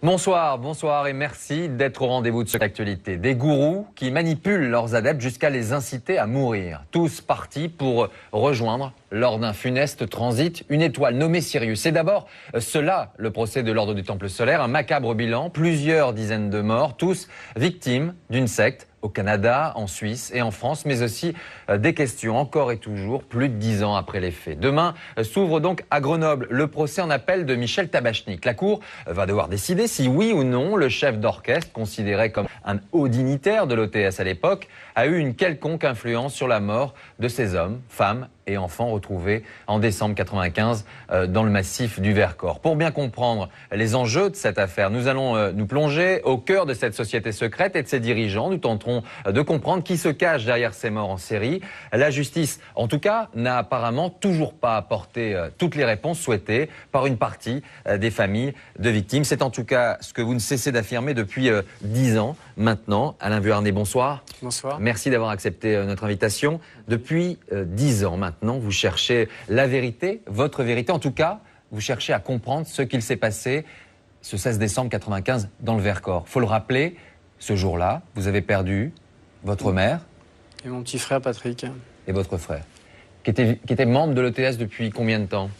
Bonsoir et merci d'être au rendez-vous de cette actualité. Des gourous qui manipulent leurs adeptes jusqu'à les inciter à mourir. Tous partis pour rejoindre, lors d'un funeste transit, une étoile nommée Sirius. C'est d'abord cela, le procès de l'ordre du Temple solaire, un macabre bilan, plusieurs dizaines de morts, tous victimes d'une secte. Au Canada, en Suisse et en France, mais aussi des questions encore et toujours, plus de 10 ans après les faits. Demain s'ouvre donc à Grenoble le procès en appel de Michel Tabachnik. La Cour va devoir décider si oui ou non le chef d'orchestre, considéré comme un haut dignitaire de l'OTS à l'époque, a eu une quelconque influence sur la mort de ces hommes, femmes et enfants retrouvés en décembre 95 dans le massif du Vercors. Pour bien comprendre les enjeux de cette affaire, nous allons nous plonger au cœur de cette société secrète et de ses dirigeants. Nous tenterons de comprendre qui se cache derrière ces morts en série. La justice, en tout cas, n'a apparemment toujours pas apporté toutes les réponses souhaitées par une partie des familles de victimes. C'est en tout cas ce que vous ne cessez d'affirmer depuis 10 ans maintenant. Alain Vuarnet, bonsoir. Bonsoir. Merci d'avoir accepté notre invitation. Depuis 10 ans maintenant, vous cherchez la vérité, votre vérité. En tout cas, vous cherchez à comprendre ce qu'il s'est passé ce 16 décembre 95 dans le Vercors. Il faut le rappeler, ce jour-là, vous avez perdu votre mère. Et mon petit frère Patrick. Et votre frère, qui était membre de l'ETS depuis combien de temps?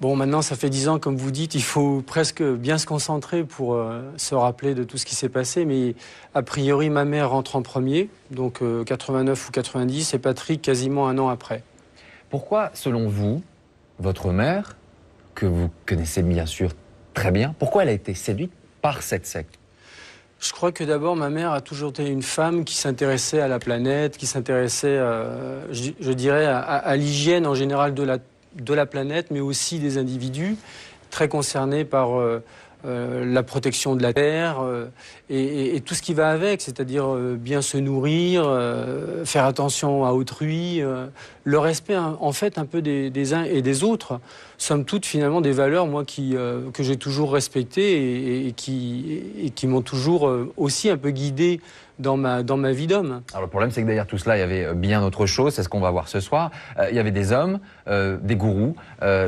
Bon, maintenant, ça fait 10 ans, comme vous dites, il faut presque bien se concentrer pour se rappeler de tout ce qui s'est passé. Mais a priori, ma mère rentre en premier, donc 89 ou 90, et Patrick quasiment un an après. Pourquoi, selon vous, votre mère, que vous connaissez bien sûr très bien, pourquoi elle a été séduite par cette secte? Je crois que d'abord, ma mère a toujours été une femme qui s'intéressait à la planète, qui s'intéressait, je dirais, à l'hygiène en général de la planète, mais aussi des individus, très concernés par la protection de la Terre et tout ce qui va avec, c'est-à-dire bien se nourrir, faire attention à autrui, le respect en fait un peu des uns et des autres. Somme toute, finalement, des valeurs, moi, que j'ai toujours respectées et qui m'ont toujours aussi un peu guidé dans ma vie d'homme. Alors le problème, c'est que derrière tout cela, il y avait bien autre chose, c'est ce qu'on va voir ce soir. Il y avait des hommes, des gourous,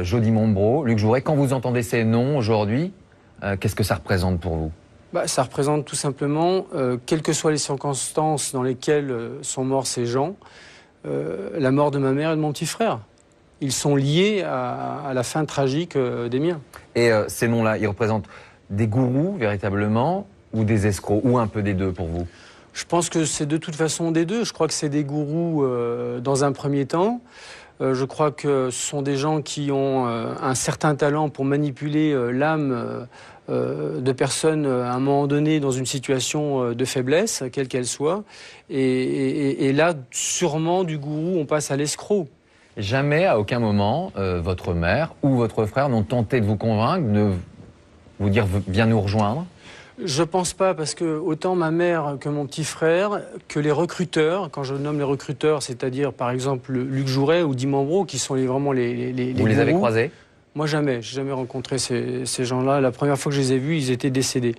Jody Mombro, Luc Jouret. Quand vous entendez ces noms aujourd'hui, qu'est-ce que ça représente pour vous? Ça représente tout simplement, quelles que soient les circonstances dans lesquelles sont morts ces gens, la mort de ma mère et de mon petit frère. Ils sont liés à la fin tragique des miens. Et ces noms-là, ils représentent des gourous véritablement ou des escrocs, ou un peu des deux pour vous? Je pense que c'est de toute façon des deux. Je crois que c'est des gourous dans un premier temps. Je crois que ce sont des gens qui ont un certain talent pour manipuler l'âme de personnes à un moment donné dans une situation de faiblesse, quelle qu'elle soit. Et là, sûrement, du gourou, on passe à l'escroc. Jamais, à aucun moment, votre mère ou votre frère n'ont tenté de vous convaincre, de vous dire « viens nous rejoindre ». Je pense pas, parce que autant ma mère que mon petit frère, que les recruteurs, quand je nomme les recruteurs, c'est-à-dire par exemple Luc Jouret ou Di Mombro, qui sont vraiment les Vous les avez croisés? Moi jamais, j'ai jamais rencontré ces gens-là. La première fois que je les ai vus, ils étaient décédés.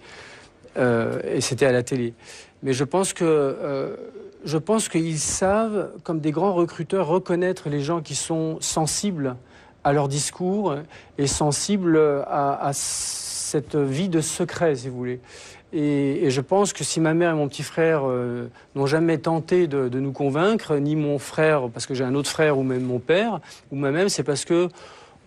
Et c'était à la télé. Mais je pense qu'ils savent, comme des grands recruteurs, reconnaître les gens qui sont sensibles à leur discours et sensibles à cette vie de secret, si vous voulez. Et je pense que si ma mère et mon petit frère n'ont jamais tenté de nous convaincre, ni mon frère, parce que j'ai un autre frère, ou même mon père, ou moi-même, c'est parce que,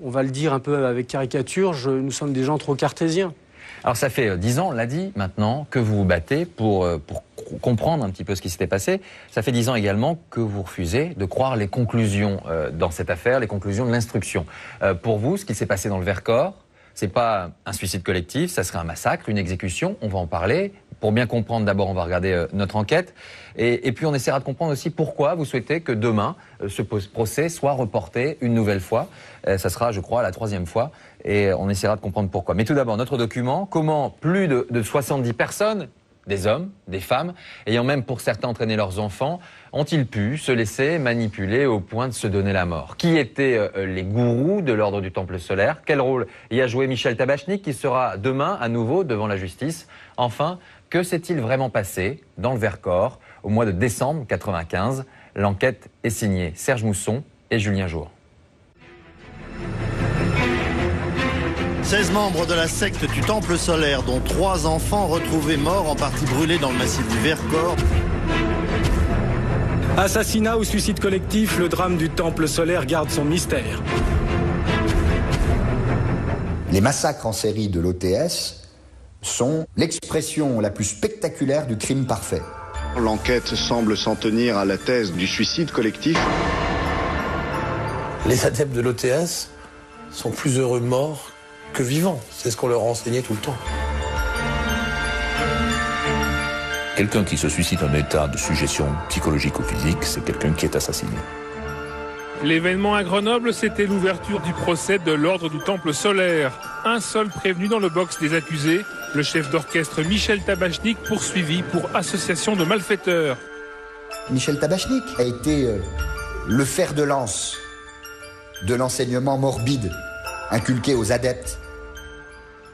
on va le dire un peu avec caricature, nous sommes des gens trop cartésiens. Alors ça fait 10 ans, on l'a dit maintenant, que vous vous battez pour comprendre un petit peu ce qui s'était passé. Ça fait 10 ans également que vous refusez de croire les conclusions dans cette affaire, les conclusions de l'instruction. Pour vous, ce qui s'est passé dans le Vercors, c'est pas un suicide collectif, ça serait un massacre, une exécution, on va en parler. Pour bien comprendre, d'abord, on va regarder notre enquête. Et puis, on essaiera de comprendre aussi pourquoi vous souhaitez que demain, ce procès soit reporté une nouvelle fois. Ça sera, je crois, la 3e fois. Et on essaiera de comprendre pourquoi. Mais tout d'abord, notre document, comment plus de 70 personnes, des hommes, des femmes, ayant même pour certains entraîné leurs enfants, ont-ils pu se laisser manipuler au point de se donner la mort? Qui étaient les gourous de l'ordre du Temple solaire? Quel rôle y a joué Michel Tabachnik, qui sera demain à nouveau devant la justice? Enfin, que s'est-il vraiment passé dans le Vercors au mois de décembre 95? L'enquête est signée Serge Mousson et Julien Jour. 16 membres de la secte du Temple solaire, dont 3 enfants retrouvés morts, en partie brûlés dans le massif du Vercors. Assassinat ou suicide collectif, le drame du Temple solaire garde son mystère. Les massacres en série de l'OTS sont l'expression la plus spectaculaire du crime parfait. L'enquête semble s'en tenir à la thèse du suicide collectif. Les adeptes de l'OTS sont plus heureux morts que vivants. C'est ce qu'on leur enseignait tout le temps. Quelqu'un qui se suicide en état de suggestion psychologique ou physique, c'est quelqu'un qui est assassiné. L'événement à Grenoble, c'était l'ouverture du procès de l'ordre du Temple solaire. Un seul prévenu dans le box des accusés, le chef d'orchestre Michel Tabachnik, poursuivi pour association de malfaiteurs. Michel Tabachnik a été le fer de lance de l'enseignement morbide inculqué aux adeptes.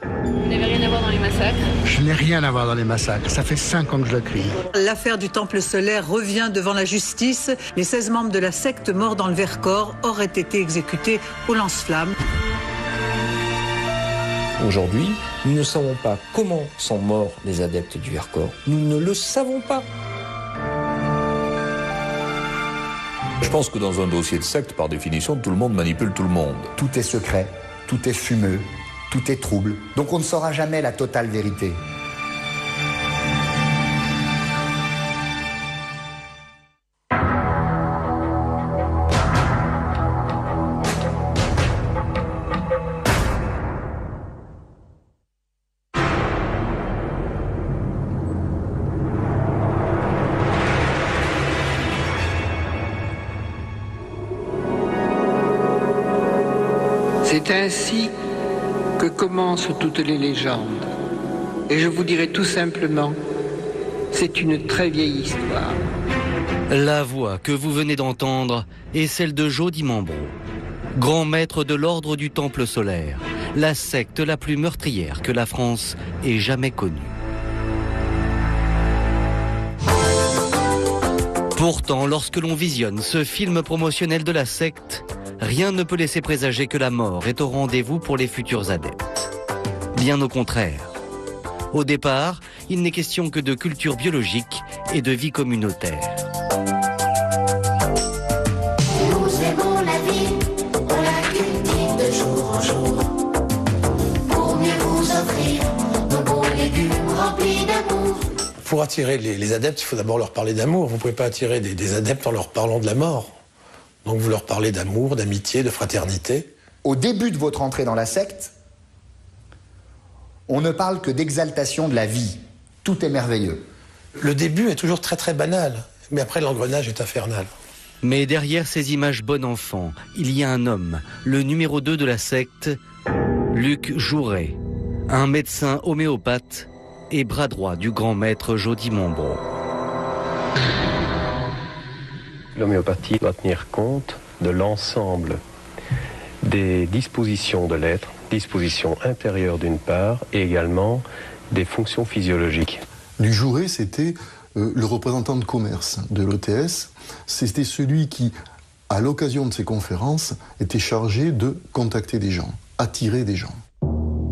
Vous n'avez rien à voir dans les massacres? Je n'ai rien à voir dans les massacres. Ça fait 5 ans que je le crie. L'affaire du Temple solaire revient devant la justice. Les 16 membres de la secte morts dans le Vercors auraient été exécutés au lance-flammes. Aujourd'hui, nous ne savons pas comment sont morts les adeptes du Vercors. Nous ne le savons pas. Je pense que dans un dossier de secte, par définition, tout le monde manipule tout le monde. Tout est secret, tout est fumeux, tout est trouble. Donc on ne saura jamais la totale vérité. C'est ainsi que commencent toutes les légendes. Et je vous dirai tout simplement, c'est une très vieille histoire. La voix que vous venez d'entendre est celle de Jody Mambro, grand maître de l'ordre du Temple solaire, la secte la plus meurtrière que la France ait jamais connue. Pourtant, lorsque l'on visionne ce film promotionnel de la secte, rien ne peut laisser présager que la mort est au rendez-vous pour les futurs adeptes. Bien au contraire. Au départ, il n'est question que de culture biologique et de vie communautaire. Nous aimons la vie, on la cultive de jour en jour. Pour mieux vous offrir nos bons légumes remplis d'amour. Pour attirer les adeptes, il faut d'abord leur parler d'amour. Vous ne pouvez pas attirer des adeptes en leur parlant de la mort. Donc vous leur parlez d'amour, d'amitié, de fraternité. Au début de votre entrée dans la secte, on ne parle que d'exaltation de la vie. Tout est merveilleux. Le début est toujours très très banal, mais après l'engrenage est infernal. Mais derrière ces images bon enfant, il y a un homme, le numéro 2 de la secte, Luc Jouret, un médecin homéopathe et bras droit du grand maître Jody Mambro. L'homéopathie doit tenir compte de l'ensemble des dispositions de l'être, dispositions intérieures d'une part, et également des fonctions physiologiques. Luc Jouret, c'était le représentant de commerce de l'OTS. C'était celui qui, à l'occasion de ces conférences, était chargé de contacter des gens, attirer des gens.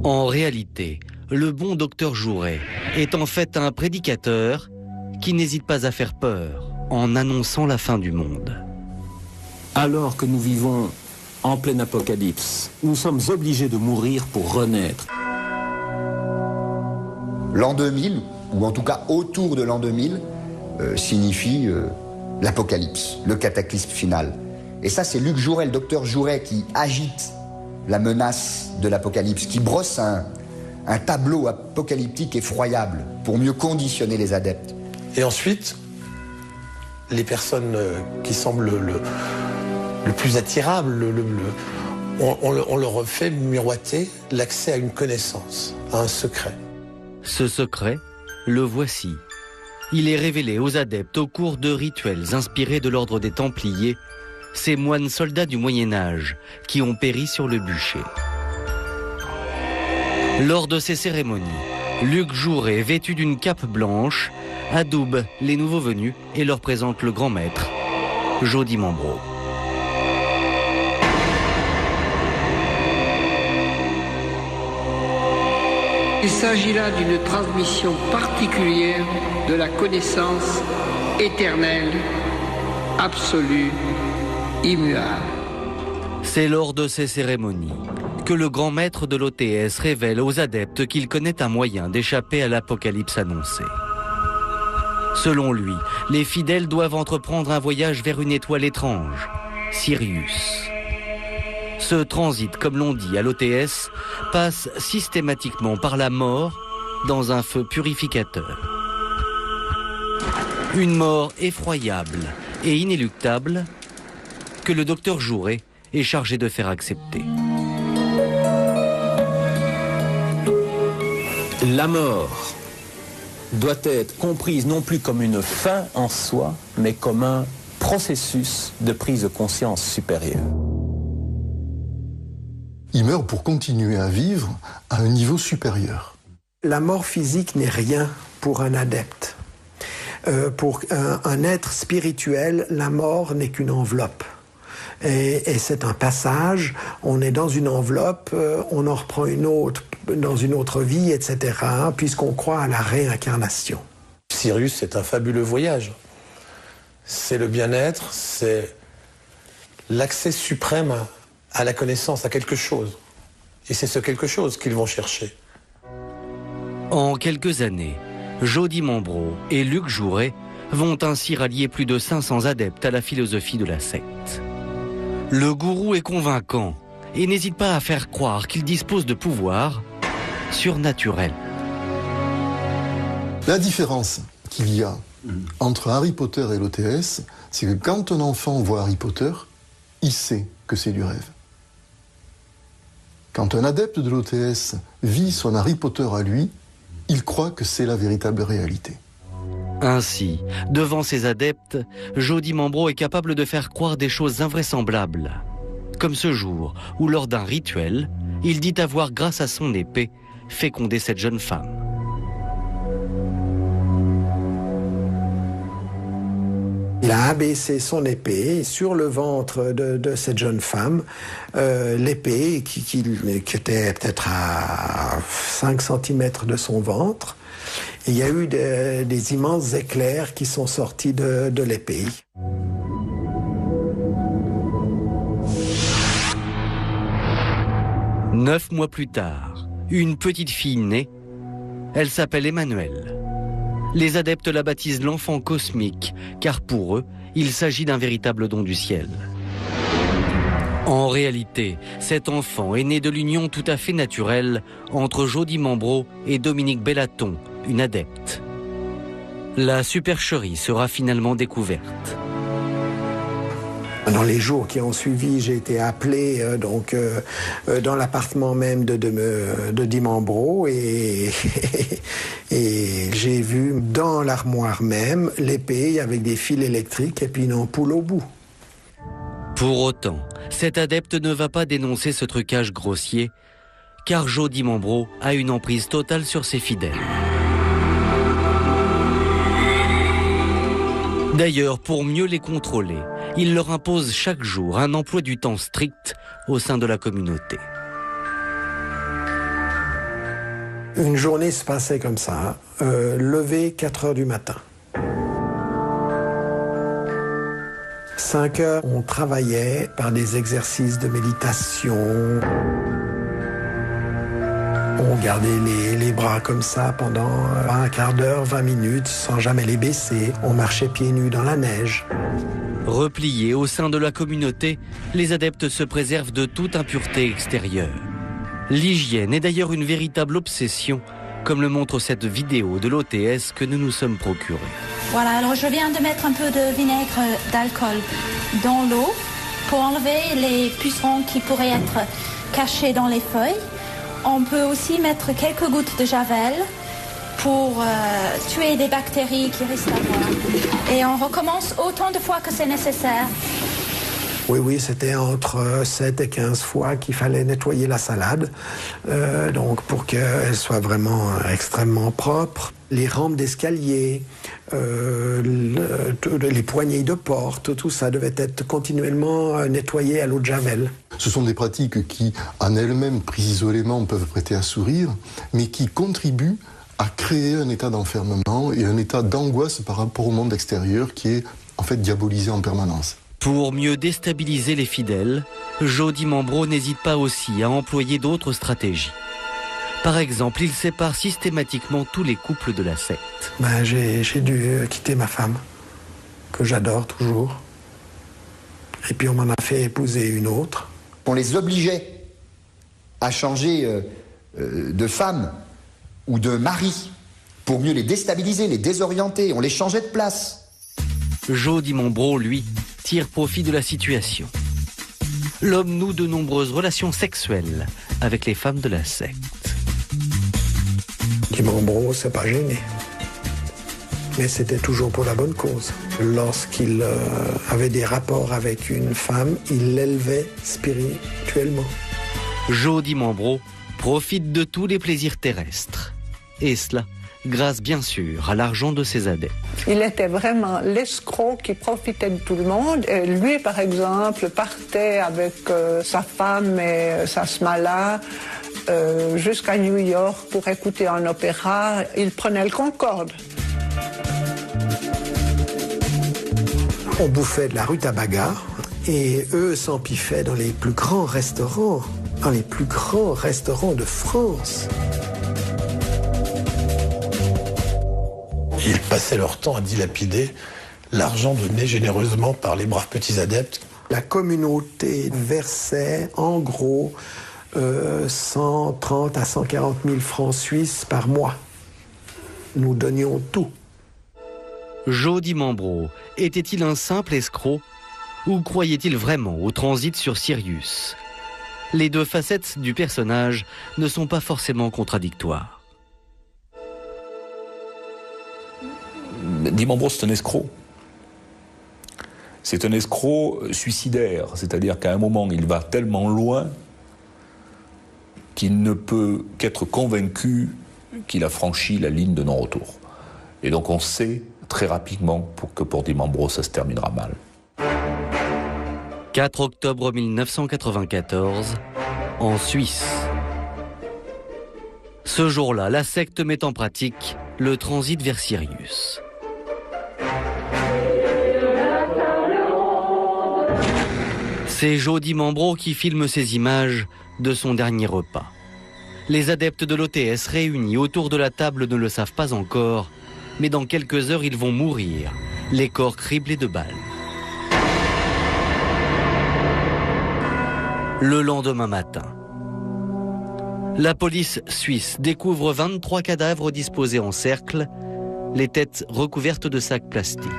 En réalité, le bon docteur Jouret est en fait un prédicateur qui n'hésite pas à faire peur en annonçant la fin du monde. Alors que nous vivons en plein apocalypse, nous sommes obligés de mourir pour renaître. L'an 2000, ou en tout cas autour de l'an 2000, signifie l'apocalypse, le cataclysme final. Et ça, c'est Luc Jouret, le docteur Jouret, qui agite la menace de l'apocalypse, qui brosse un tableau apocalyptique effroyable pour mieux conditionner les adeptes. Et ensuite, les personnes qui semblent le plus attirables, on leur fait miroiter l'accès à une connaissance, à un secret. Ce secret, le voici. Il est révélé aux adeptes au cours de rituels inspirés de l'ordre des Templiers, ces moines soldats du Moyen-Âge qui ont péri sur le bûcher. Lors de ces cérémonies, Luc Jouret, vêtu d'une cape blanche, adoube les nouveaux venus et leur présente le grand maître, Jody Mambro. Il s'agit là d'une transmission particulière de la connaissance éternelle, absolue, immuable. C'est lors de ces cérémonies que le grand maître de l'OTS révèle aux adeptes qu'il connaît un moyen d'échapper à l'apocalypse annoncée. Selon lui, les fidèles doivent entreprendre un voyage vers une étoile étrange, Sirius. Ce transit, comme l'on dit à l'OTS, passe systématiquement par la mort dans un feu purificateur. Une mort effroyable et inéluctable que le docteur Jouret est chargé de faire accepter. La mort doit être comprise non plus comme une fin en soi, mais comme un processus de prise de conscience supérieure. Il meurt pour continuer à vivre à un niveau supérieur. La mort physique n'est rien pour un adepte. Pour un être spirituel, la mort n'est qu'une enveloppe. Et c'est un passage, on est dans une enveloppe, on en reprend une autre dans une autre vie, etc., puisqu'on croit à la réincarnation. Sirius, c'est un fabuleux voyage. C'est le bien-être, c'est l'accès suprême à la connaissance, à quelque chose. Et c'est ce quelque chose qu'ils vont chercher. En quelques années, Jody Mambro et Luc Jouret vont ainsi rallier plus de 500 adeptes à la philosophie de la secte. Le gourou est convaincant et n'hésite pas à faire croire qu'il dispose de pouvoirs surnaturels. La différence qu'il y a entre Harry Potter et l'OTS, c'est que quand un enfant voit Harry Potter, il sait que c'est du rêve. Quand un adepte de l'OTS vit son Harry Potter à lui, il croit que c'est la véritable réalité. Ainsi, devant ses adeptes, Jody Mambro est capable de faire croire des choses invraisemblables. Comme ce jour où, lors d'un rituel, il dit avoir, grâce à son épée, fécondé cette jeune femme. Il a abaissé son épée sur le ventre de cette jeune femme, l'épée qui était peut-être à 5 cm de son ventre. Et il y a eu des immenses éclairs qui sont sortis de l'épée. Neuf mois plus tard, une petite fille naît. Elle s'appelle Emmanuelle. Les adeptes la baptisent l'enfant cosmique, car pour eux, il s'agit d'un véritable don du ciel. En réalité, cet enfant est né de l'union tout à fait naturelle entre Jody Mambro et Dominique Bellaton, une adepte. La supercherie sera finalement découverte. Dans les jours qui ont suivi, j'ai été appelé dans l'appartement même de Di Mambro et j'ai vu dans l'armoire même l'épée avec des fils électriques et puis une ampoule au bout. Pour autant, cet adepte ne va pas dénoncer ce trucage grossier, car Jody Mambro a une emprise totale sur ses fidèles. D'ailleurs, pour mieux les contrôler, il leur impose chaque jour un emploi du temps strict au sein de la communauté. Une journée se passait comme ça, lever 4 heures du matin. 5 heures, on travaillait par des exercices de méditation. On gardait les bras comme ça pendant un quart d'heure, 20 minutes, sans jamais les baisser. On marchait pieds nus dans la neige. Repliés au sein de la communauté, les adeptes se préservent de toute impureté extérieure. L'hygiène est d'ailleurs une véritable obsession, comme le montre cette vidéo de l'OTS que nous nous sommes procurée. Voilà, alors je viens de mettre un peu de vinaigre d'alcool dans l'eau pour enlever les pucerons qui pourraient être cachés dans les feuilles. On peut aussi mettre quelques gouttes de javel pour tuer des bactéries qui restent là. Et on recommence autant de fois que c'est nécessaire. Oui, c'était entre 7 et 15 fois qu'il fallait nettoyer la salade, donc pour qu'elle soit vraiment extrêmement propre. Les rampes d'escalier, les poignées de porte, tout ça devait être continuellement nettoyé à l'eau de Javel. Ce sont des pratiques qui, en elles-mêmes, prises isolément, peuvent prêter à sourire, mais qui contribuent à créer un état d'enfermement et un état d'angoisse par rapport au monde extérieur qui est en fait diabolisé en permanence. Pour mieux déstabiliser les fidèles, Jody Mambro n'hésite pas aussi à employer d'autres stratégies. Par exemple, il sépare systématiquement tous les couples de la secte. J'ai dû quitter ma femme, que j'adore toujours. Et puis on m'en a fait épouser une autre. On les obligeait à changer de femme ou de mari pour mieux les déstabiliser, les désorienter. On les changeait de place. Jody Mambro, lui, tire profit de la situation. L'homme noue de nombreuses relations sexuelles avec les femmes de la secte. Guy Mambro s'est pas gêné. Mais c'était toujours pour la bonne cause. Lorsqu'il avait des rapports avec une femme, il l'élevait spirituellement. Jody Mambro profite de tous les plaisirs terrestres. Et cela grâce bien sûr à l'argent de ses adeptes. Il était vraiment l'escroc qui profitait de tout le monde. Et lui, par exemple, partait avec sa femme et sa smala jusqu'à New York pour écouter un opéra. Il prenait le Concorde. On bouffait de la rutabaga et eux s'empiffaient dans les plus grands restaurants, de France. Ils passaient leur temps à dilapider l'argent donné généreusement par les braves petits adeptes. La communauté versait en gros 130 à 140 000 francs suisses par mois. Nous donnions tout. Jody Mambro était-il un simple escroc ou croyait-il vraiment au transit sur Sirius? Les deux facettes du personnage ne sont pas forcément contradictoires. Guy Mambro, c'est un escroc. C'est un escroc suicidaire, c'est-à-dire qu'à un moment, il va tellement loin qu'il ne peut qu'être convaincu qu'il a franchi la ligne de non-retour. Et donc on sait très rapidement que pour Guy Mambro, ça se terminera mal. 4 octobre 1994, en Suisse. Ce jour-là, la secte met en pratique le transit vers Sirius. C'est Jody Mambro qui filme ces images de son dernier repas. Les adeptes de l'OTS réunis autour de la table ne le savent pas encore, mais dans quelques heures ils vont mourir, les corps criblés de balles. Le lendemain matin, la police suisse découvre 23 cadavres disposés en cercle, les têtes recouvertes de sacs plastiques.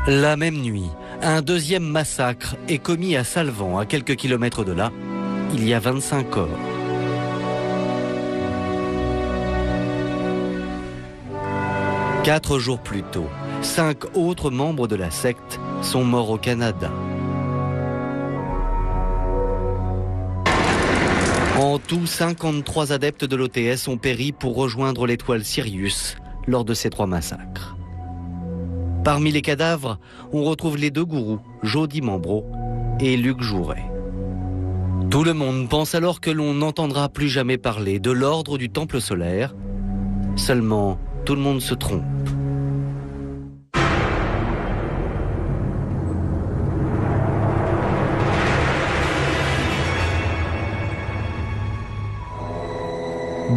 La même nuit, un deuxième massacre est commis à Salvan, à quelques kilomètres de là. Il y a 25 corps. Quatre jours plus tôt, 5 autres membres de la secte sont morts au Canada. En tout, 53 adeptes de l'OTS ont péri pour rejoindre l'étoile Sirius lors de ces 3 massacres. Parmi les cadavres, on retrouve les 2 gourous, Jody Mambro et Luc Jouret. Tout le monde pense alors que l'on n'entendra plus jamais parler de l'ordre du Temple solaire. Seulement, tout le monde se trompe.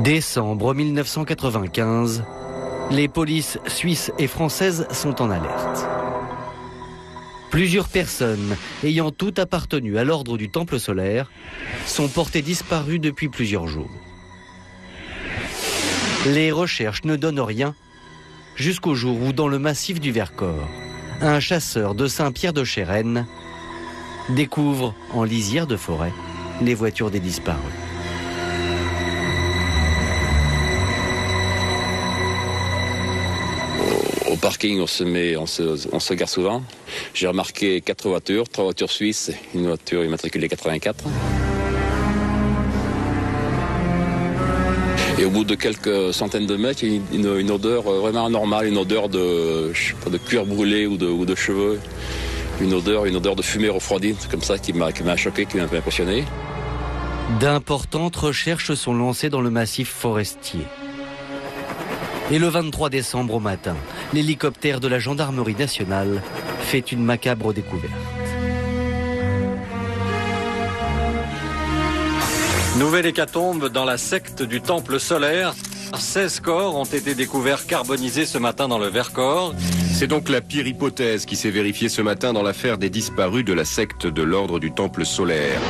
Décembre 1995, les polices suisses et françaises sont en alerte. Plusieurs personnes ayant toutes appartenu à l'ordre du Temple solaire sont portées disparues depuis plusieurs jours. Les recherches ne donnent rien jusqu'au jour où, dans le massif du Vercors, un chasseur de Saint-Pierre-de-Chérennes découvre en lisière de forêt les voitures des disparus. Au parking, on se gare souvent. J'ai remarqué 4 voitures, 3 voitures suisses, une voiture immatriculée 84. Et au bout de quelques centaines de mètres, il y a une odeur vraiment anormale, une odeur de cuir brûlé ou de cheveux. Une odeur de fumée refroidie, comme ça, qui m'a choqué, qui m'a un peu impressionné. D'importantes recherches sont lancées dans le massif forestier. Et le 23 décembre au matin, l'hélicoptère de la gendarmerie nationale fait une macabre découverte. Nouvelle hécatombe dans la secte du Temple solaire. 16 corps ont été découverts carbonisés ce matin dans le Vercors. C'est donc la pire hypothèse qui s'est vérifiée ce matin dans l'affaire des disparus de la secte de l'ordre du Temple solaire.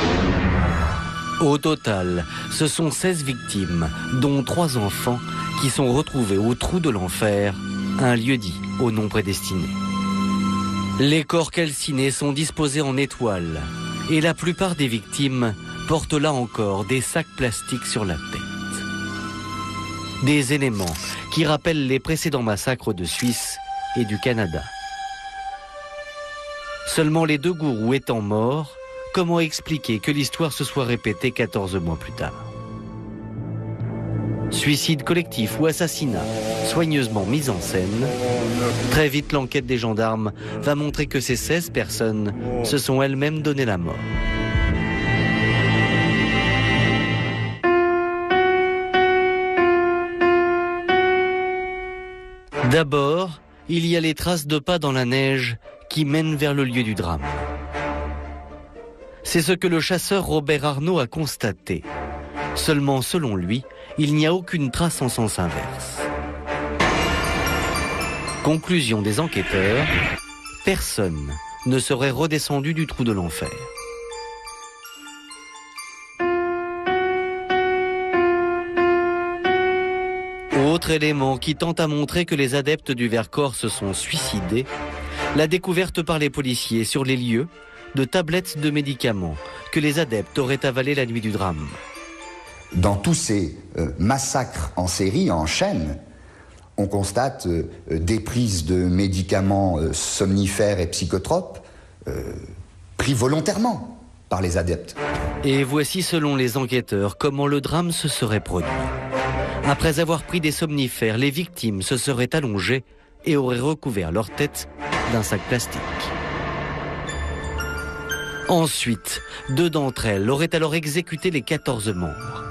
Au total, ce sont 16 victimes, dont 3 enfants, qui sont retrouvés au trou de l'enfer, un lieu-dit au nom prédestiné. Les corps calcinés sont disposés en étoiles, et la plupart des victimes portent là encore des sacs plastiques sur la tête. Des éléments qui rappellent les précédents massacres de Suisse et du Canada. Seulement les 2 gourous étant morts, comment expliquer que l'histoire se soit répétée 14 mois plus tard? Suicide collectif ou assassinat, soigneusement mis en scène. Très vite, l'enquête des gendarmes va montrer que ces 16 personnes se sont elles-mêmes donné la mort. D'abord, il y a les traces de pas dans la neige qui mènent vers le lieu du drame. C'est ce que le chasseur Robert Arnaud a constaté. Seulement, selon lui, il n'y a aucune trace en sens inverse. Conclusion des enquêteurs, personne ne serait redescendu du trou de l'enfer. Autre élément qui tente à montrer que les adeptes du Vercors se sont suicidés, la découverte par les policiers sur les lieux de tablettes de médicaments que les adeptes auraient avalées la nuit du drame. Dans tous ces massacres en série, en chaîne, on constate des prises de médicaments somnifères et psychotropes pris volontairement par les adeptes. Et voici, selon les enquêteurs, comment le drame se serait produit. Après avoir pris des somnifères, les victimes se seraient allongées et auraient recouvert leur tête d'un sac plastique. Ensuite, 2 d'entre elles auraient alors exécuté les 14 membres.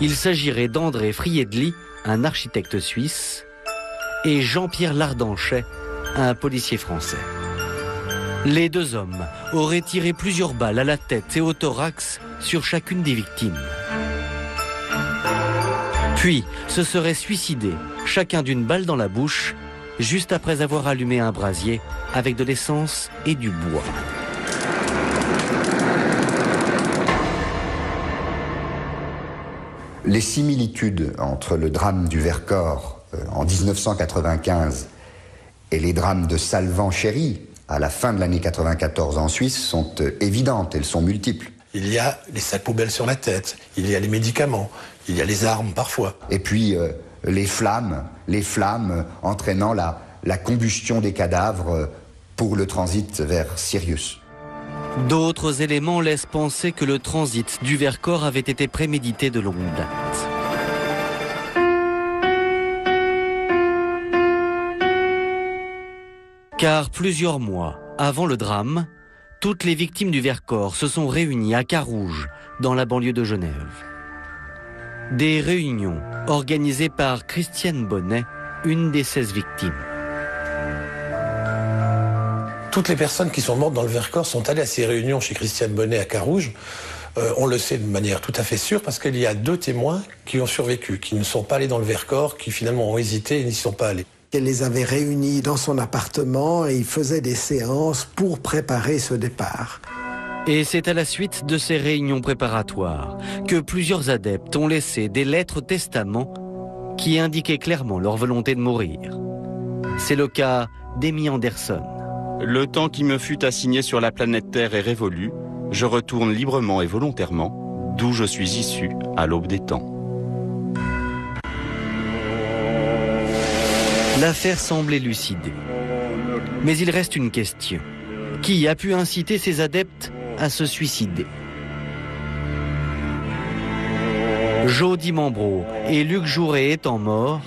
Il s'agirait d'André Friedli, un architecte suisse, et Jean-Pierre Lardanchet, un policier français. Les 2 hommes auraient tiré plusieurs balles à la tête et au thorax sur chacune des victimes. Puis se seraient suicidés, chacun d'une balle dans la bouche, juste après avoir allumé un brasier avec de l'essence et du bois. Les similitudes entre le drame du Vercors en 1995 et les drames de Salvan-Chéry à la fin de l'année 94 en Suisse sont évidentes, elles sont multiples. Il y a les sacs poubelles sur la tête, il y a les médicaments, il y a les armes parfois. Et puis les flammes entraînant la combustion des cadavres pour le transit vers Sirius. D'autres éléments laissent penser que le transit du Vercors avait été prémédité de longue date. Car plusieurs mois avant le drame, toutes les victimes du Vercors se sont réunies à Carouge, dans la banlieue de Genève. Des réunions organisées par Christiane Bonnet, une des 16 victimes. Toutes les personnes qui sont mortes dans le Vercors sont allées à ces réunions chez Christiane Bonnet à Carouge. On le sait de manière tout à fait sûre parce qu'il y a 2 témoins qui ont survécu, qui ne sont pas allés dans le Vercors, qui finalement ont hésité et n'y sont pas allés. Elle les avait réunis dans son appartement et il faisait des séances pour préparer ce départ. Et c'est à la suite de ces réunions préparatoires que plusieurs adeptes ont laissé des lettres testaments qui indiquaient clairement leur volonté de mourir. C'est le cas d'Amy Anderson. Le temps qui me fut assigné sur la planète Terre est révolu. Je retourne librement et volontairement, d'où je suis issu à l'aube des temps. L'affaire semble élucidée. Mais il reste une question. Qui a pu inciter ses adeptes à se suicider? Jo Di Mambro et Luc Jouret étant morts,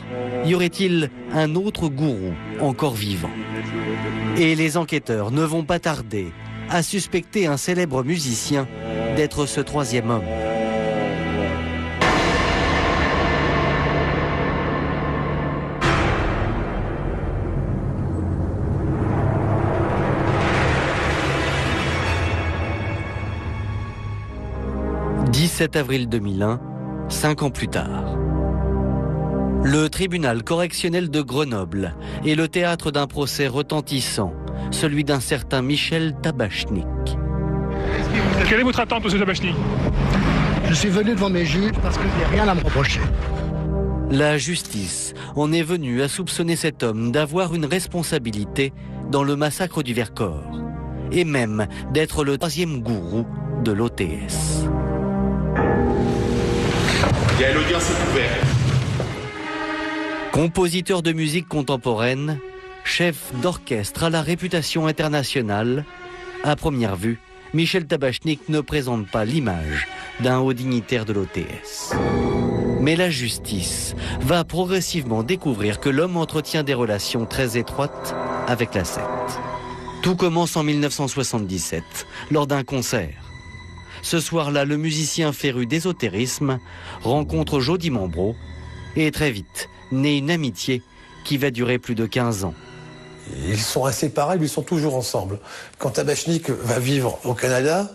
y aurait-il un autre gourou encore vivant? Et les enquêteurs ne vont pas tarder à suspecter un célèbre musicien d'être ce troisième homme. « 17 avril 2001, 5 ans plus tard. Le tribunal correctionnel de Grenoble est le théâtre d'un procès retentissant, celui d'un certain Michel Tabachnik. Quelle est votre attente, M. Tabachnik? Je suis venu devant mes juges parce que je n'ai rien à me reprocher. La justice en est venue à soupçonner cet homme d'avoir une responsabilité dans le massacre du Vercors et même d'être le troisième gourou de l'OTS. Il y a l'audience ouverte. Compositeur de musique contemporaine, chef d'orchestre à la réputation internationale, à première vue, Michel Tabachnik ne présente pas l'image d'un haut dignitaire de l'OTS. Mais la justice va progressivement découvrir que l'homme entretient des relations très étroites avec la secte. Tout commence en 1977, lors d'un concert. Ce soir-là, le musicien féru d'ésotérisme rencontre Jo Di Mambro et très vite naît une amitié qui va durer plus de 15 ans. Ils sont inséparés, mais ils sont toujours ensemble. Quand Tabachnik va vivre au Canada,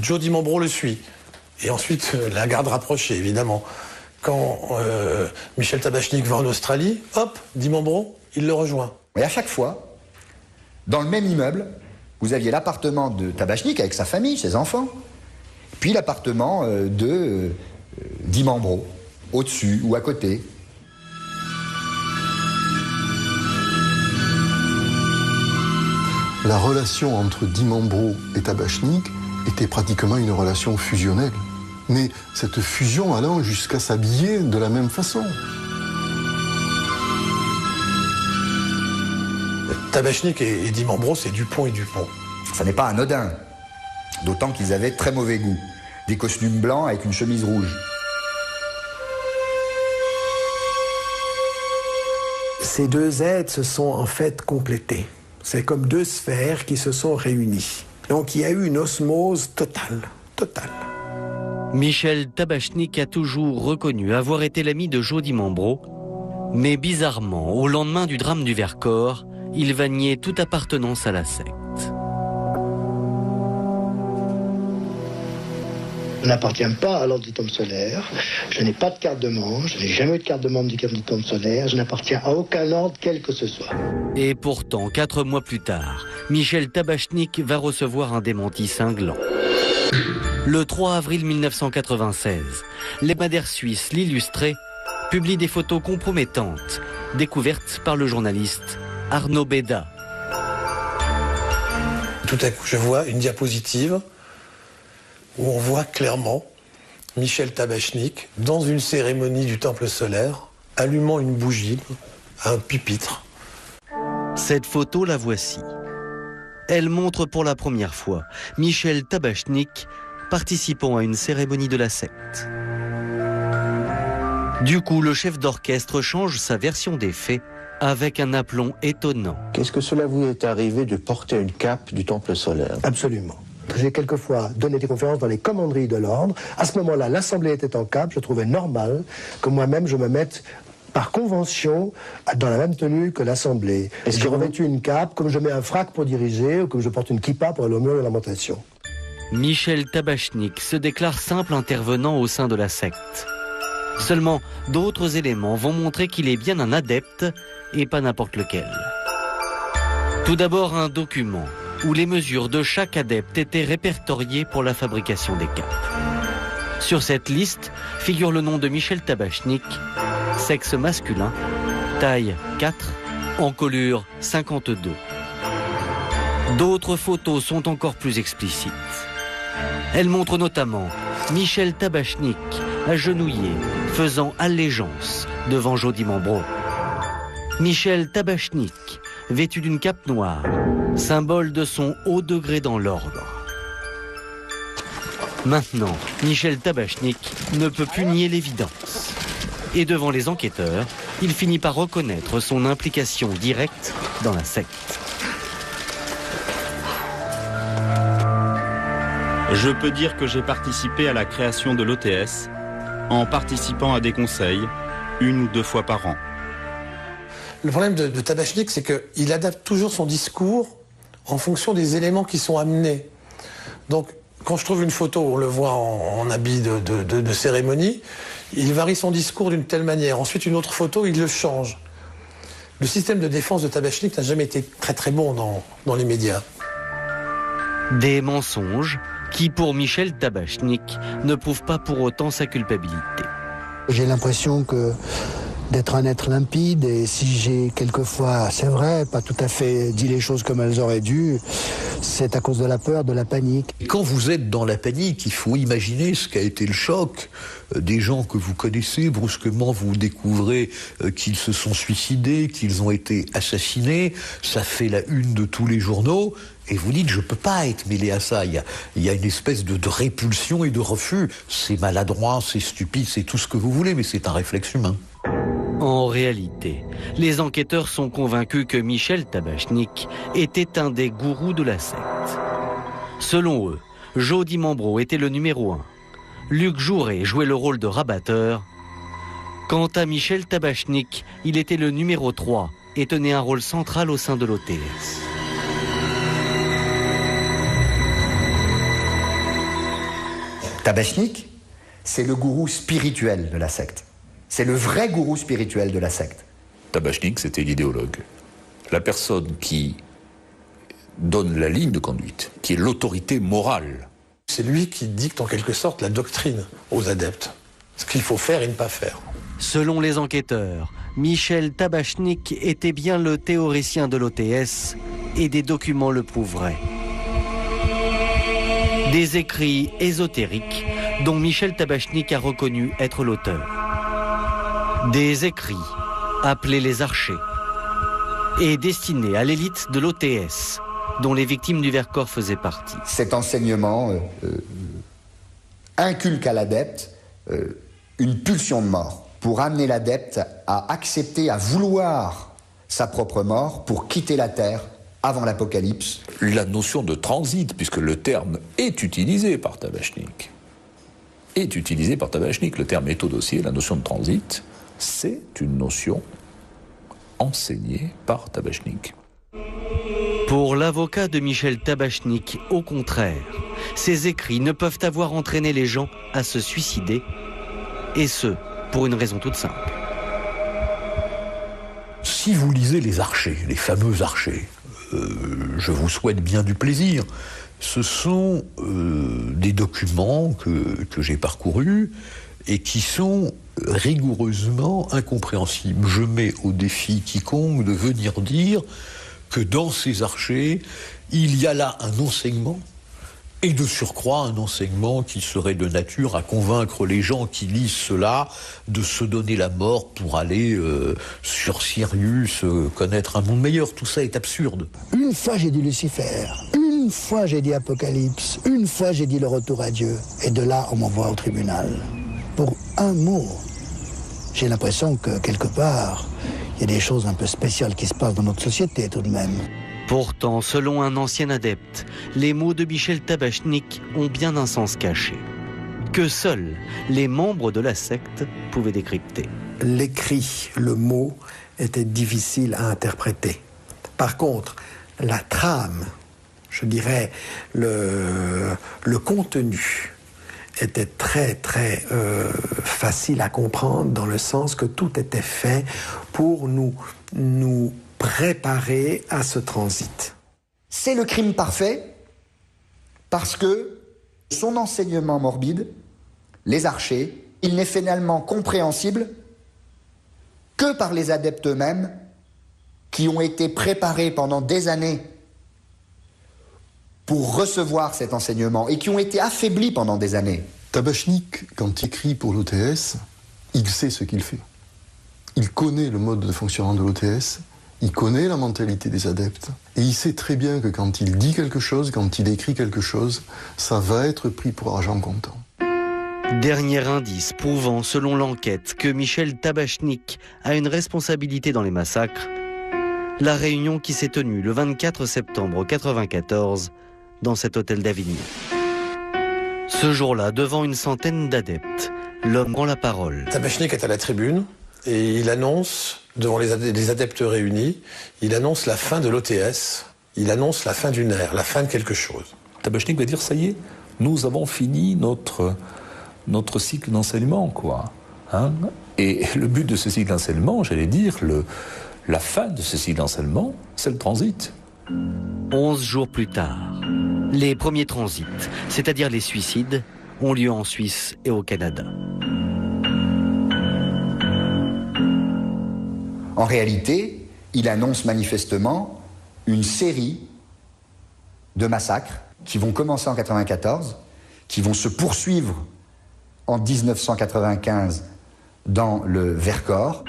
Jo Di Mambro le suit. Et ensuite, la garde rapprochée, évidemment. Quand Michel Tabachnik va en Australie, hop, Di Mambro, il le rejoint. Et à chaque fois, dans le même immeuble, vous aviez l'appartement de Tabachnik avec sa famille, ses enfants, puis l'appartement de Di Mambro, au-dessus ou à côté. La relation entre Di Mambro et Tabachnik était pratiquement une relation fusionnelle. Mais cette fusion allant jusqu'à s'habiller de la même façon. Tabachnik et Di Mambro, c'est Dupont et Dupont. Ça n'est pas anodin. D'autant qu'ils avaient très mauvais goût. Des costumes blancs avec une chemise rouge. Ces deux êtres se sont en fait complétés. C'est comme deux sphères qui se sont réunies. Donc il y a eu une osmose totale. Michel Tabachnik a toujours reconnu avoir été l'ami de Jo Di Mambro, mais bizarrement, au lendemain du drame du Vercors, il va nier toute appartenance à la secte. Je n'appartiens pas à l'ordre du Temple solaire, je n'ai pas de carte de membre, je n'ai jamais eu de carte de membre du Temple solaire, je n'appartiens à aucun ordre quel que ce soit. Et pourtant, 4 mois plus tard, Michel Tabachnik va recevoir un démenti cinglant. Le 3 avril 1996, l'hebdomadaire suisse L'Illustré publie des photos compromettantes, découvertes par le journaliste Arnaud Béda. Tout à coup, je vois une diapositive où on voit clairement Michel Tabachnik dans une cérémonie du Temple solaire, allumant une bougie à un pupitre. Cette photo, la voici. Elle montre pour la première fois Michel Tabachnik participant à une cérémonie de la secte. Du coup, le chef d'orchestre change sa version des faits avec un aplomb étonnant. Qu'est-ce que cela vous est arrivé de porter une cape du Temple solaire? Absolument. J'ai quelquefois donné des conférences dans les commanderies de l'ordre. À ce moment-là, l'Assemblée était en cape. Je trouvais normal que moi-même je me mette par convention dans la même tenue que l'Assemblée. J'ai revêtu une cape, comme je mets un frac pour diriger, ou comme je porte une kippa pour aller au mur de lamentation. Michel Tabachnik se déclare simple intervenant au sein de la secte. Seulement, d'autres éléments vont montrer qu'il est bien un adepte et pas n'importe lequel. Tout d'abord, un document où les mesures de chaque adepte étaient répertoriées pour la fabrication des capes. Sur cette liste figure le nom de Michel Tabachnik, sexe masculin, taille 4, encolure 52. D'autres photos sont encore plus explicites. Elles montrent notamment Michel Tabachnik agenouillé, faisant allégeance devant Jo Di Mambro. Michel Tabachnik, vêtu d'une cape noire, symbole de son haut degré dans l'ordre. Maintenant, Michel Tabachnik ne peut plus nier l'évidence. Et devant les enquêteurs, il finit par reconnaître son implication directe dans la secte. Je peux dire que j'ai participé à la création de l'OTS en participant à des conseils, 1 ou 2 fois par an. Le problème de Tabachnik, c'est qu'il adapte toujours son discours en fonction des éléments qui sont amenés. Donc, quand je trouve une photo, on le voit en habit de cérémonie, il varie son discours d'une telle manière. Ensuite, une autre photo, il le change. Le système de défense de Tabachnik n'a jamais été très très bon dans les médias. Des mensonges qui, pour Michel Tabachnik, ne prouvent pas pour autant sa culpabilité. J'ai l'impression que d'être un être limpide, et si j'ai quelquefois, c'est vrai, pas tout à fait dit les choses comme elles auraient dû, c'est à cause de la peur, de la panique. Quand vous êtes dans la panique, il faut imaginer ce qu'a été le choc. Des gens que vous connaissez, brusquement vous découvrez qu'ils se sont suicidés, qu'ils ont été assassinés, ça fait la une de tous les journaux, et vous dites, je ne peux pas être mêlé à ça. Il y a une espèce de répulsion et de refus. C'est maladroit, c'est stupide, c'est tout ce que vous voulez, mais c'est un réflexe humain. En réalité, les enquêteurs sont convaincus que Michel Tabachnik était un des gourous de la secte. Selon eux, Jody Mambro était le numéro 1. Luc Jouret jouait le rôle de rabatteur. Quant à Michel Tabachnik, il était le numéro 3 et tenait un rôle central au sein de l'OTS. Tabachnik, c'est le gourou spirituel de la secte. C'est le vrai gourou spirituel de la secte. Tabachnik, c'était l'idéologue. La personne qui donne la ligne de conduite, qui est l'autorité morale. C'est lui qui dicte en quelque sorte la doctrine aux adeptes. Ce qu'il faut faire et ne pas faire. Selon les enquêteurs, Michel Tabachnik était bien le théoricien de l'OTS et des documents le prouveraient. Des écrits ésotériques dont Michel Tabachnik a reconnu être l'auteur. Des écrits appelés les archers et destinés à l'élite de l'OTS dont les victimes du Vercors faisaient partie. Cet enseignement inculque à l'adepte une pulsion de mort pour amener l'adepte à accepter, à vouloir sa propre mort pour quitter la terre avant l'Apocalypse. La notion de transit, puisque le terme est utilisé par Tabachnik, le terme est au dossier, la notion de transit, c'est une notion enseignée par Tabachnik. Pour l'avocat de Michel Tabachnik, au contraire, ces écrits ne peuvent avoir entraîné les gens à se suicider, et ce, pour une raison toute simple. Si vous lisez les archers, les fameux archers, je vous souhaite bien du plaisir. Ce sont des documents que j'ai parcourus et qui sont rigoureusement incompréhensibles. Je mets au défi quiconque de venir dire que dans ces archers, il y a là un enseignement, et de surcroît un enseignement qui serait de nature à convaincre les gens qui lisent cela de se donner la mort pour aller sur Sirius, connaître un monde meilleur. Tout ça est absurde. Une fois j'ai dit Lucifer, une fois j'ai dit Apocalypse, une fois j'ai dit le retour à Dieu, et de là on m'envoie au tribunal. Pour un mot, j'ai l'impression que quelque part, il y a des choses un peu spéciales qui se passent dans notre société tout de même. Pourtant, selon un ancien adepte, les mots de Michel Tabachnik ont bien un sens caché, que seuls les membres de la secte pouvaient décrypter. L'écrit, le mot, était difficile à interpréter. Par contre, la trame, je dirais, le contenu était très très facile à comprendre, dans le sens que tout était fait pour nous préparer à ce transit. C'est le crime parfait parce que son enseignement morbide, les archers, il n'est finalement compréhensible que par les adeptes eux-mêmes qui ont été préparés pendant des années pour recevoir cet enseignement et qui ont été affaiblis pendant des années. Tabachnik, quand il écrit pour l'OTS, il sait ce qu'il fait. il connaît le mode de fonctionnement de l'OTS, il connaît la mentalité des adeptes, et il sait très bien que quand il dit quelque chose, quand il écrit quelque chose, ça va être pris pour argent comptant. Dernier indice prouvant, selon l'enquête, que Michel Tabachnik a une responsabilité dans les massacres, la réunion qui s'est tenue le 24 septembre 1994 dans cet hôtel d'Avignon. Ce jour-là, devant une centaine d'adeptes, l'homme prend la parole. Tabachnik est à la tribune et il annonce, devant les adeptes réunis, il annonce la fin de l'OTS, il annonce la fin d'une ère, la fin de quelque chose. Tabachnik va dire, ça y est, nous avons fini notre cycle d'enseignement, quoi. Hein, et le but de ce cycle d'enseignement, j'allais dire, la fin de ce cycle d'enseignement, c'est le transit. 11 jours plus tard, les premiers transits, c'est-à-dire les suicides, ont lieu en Suisse et au Canada. En réalité, il annonce manifestement une série de massacres qui vont commencer en 1994, qui vont se poursuivre en 1995 dans le Vercors.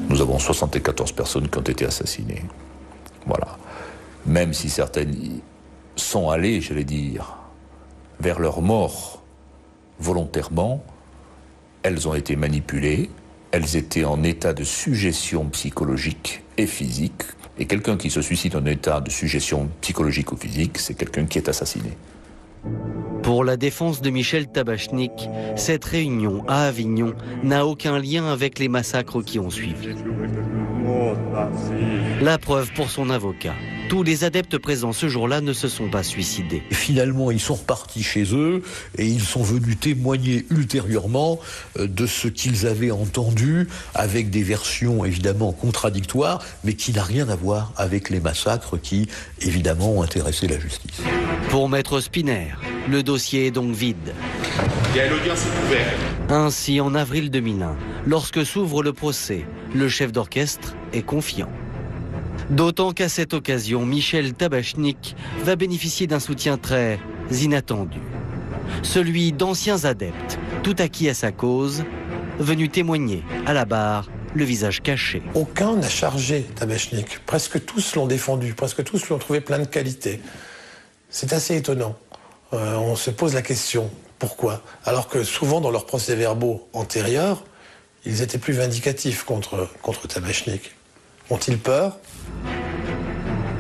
Nous avons 74 personnes qui ont été assassinées. Voilà. Même si certaines sont allées, j'allais dire, vers leur mort volontairement, elles ont été manipulées, elles étaient en état de sujétion psychologique et physique. Et quelqu'un qui se suicide en état de sujétion psychologique ou physique, c'est quelqu'un qui est assassiné. Pour la défense de Michel Tabachnik, cette réunion à Avignon n'a aucun lien avec les massacres qui ont suivi. La preuve pour son avocat. Tous les adeptes présents ce jour-là ne se sont pas suicidés. Finalement, ils sont repartis chez eux et ils sont venus témoigner ultérieurement de ce qu'ils avaient entendu, avec des versions évidemment contradictoires, mais qui n'a rien à voir avec les massacres qui, évidemment, ont intéressé la justice. Pour Maître Spinner, le dossier est donc vide. Et l'audience est ouverte. Ainsi, en avril 2001, lorsque s'ouvre le procès, le chef d'orchestre est confiant. D'autant qu'à cette occasion, Michel Tabachnik va bénéficier d'un soutien très inattendu. Celui d'anciens adeptes, tout acquis à sa cause, venus témoigner à la barre, le visage caché. Aucun n'a chargé Tabachnik. Presque tous l'ont défendu, presque tous lui ont trouvé plein de qualités. C'est assez étonnant. On se pose la question, pourquoi? Alors que souvent dans leurs procès-verbaux antérieurs, ils étaient plus vindicatifs contre Tabachnik. Ont-ils peur?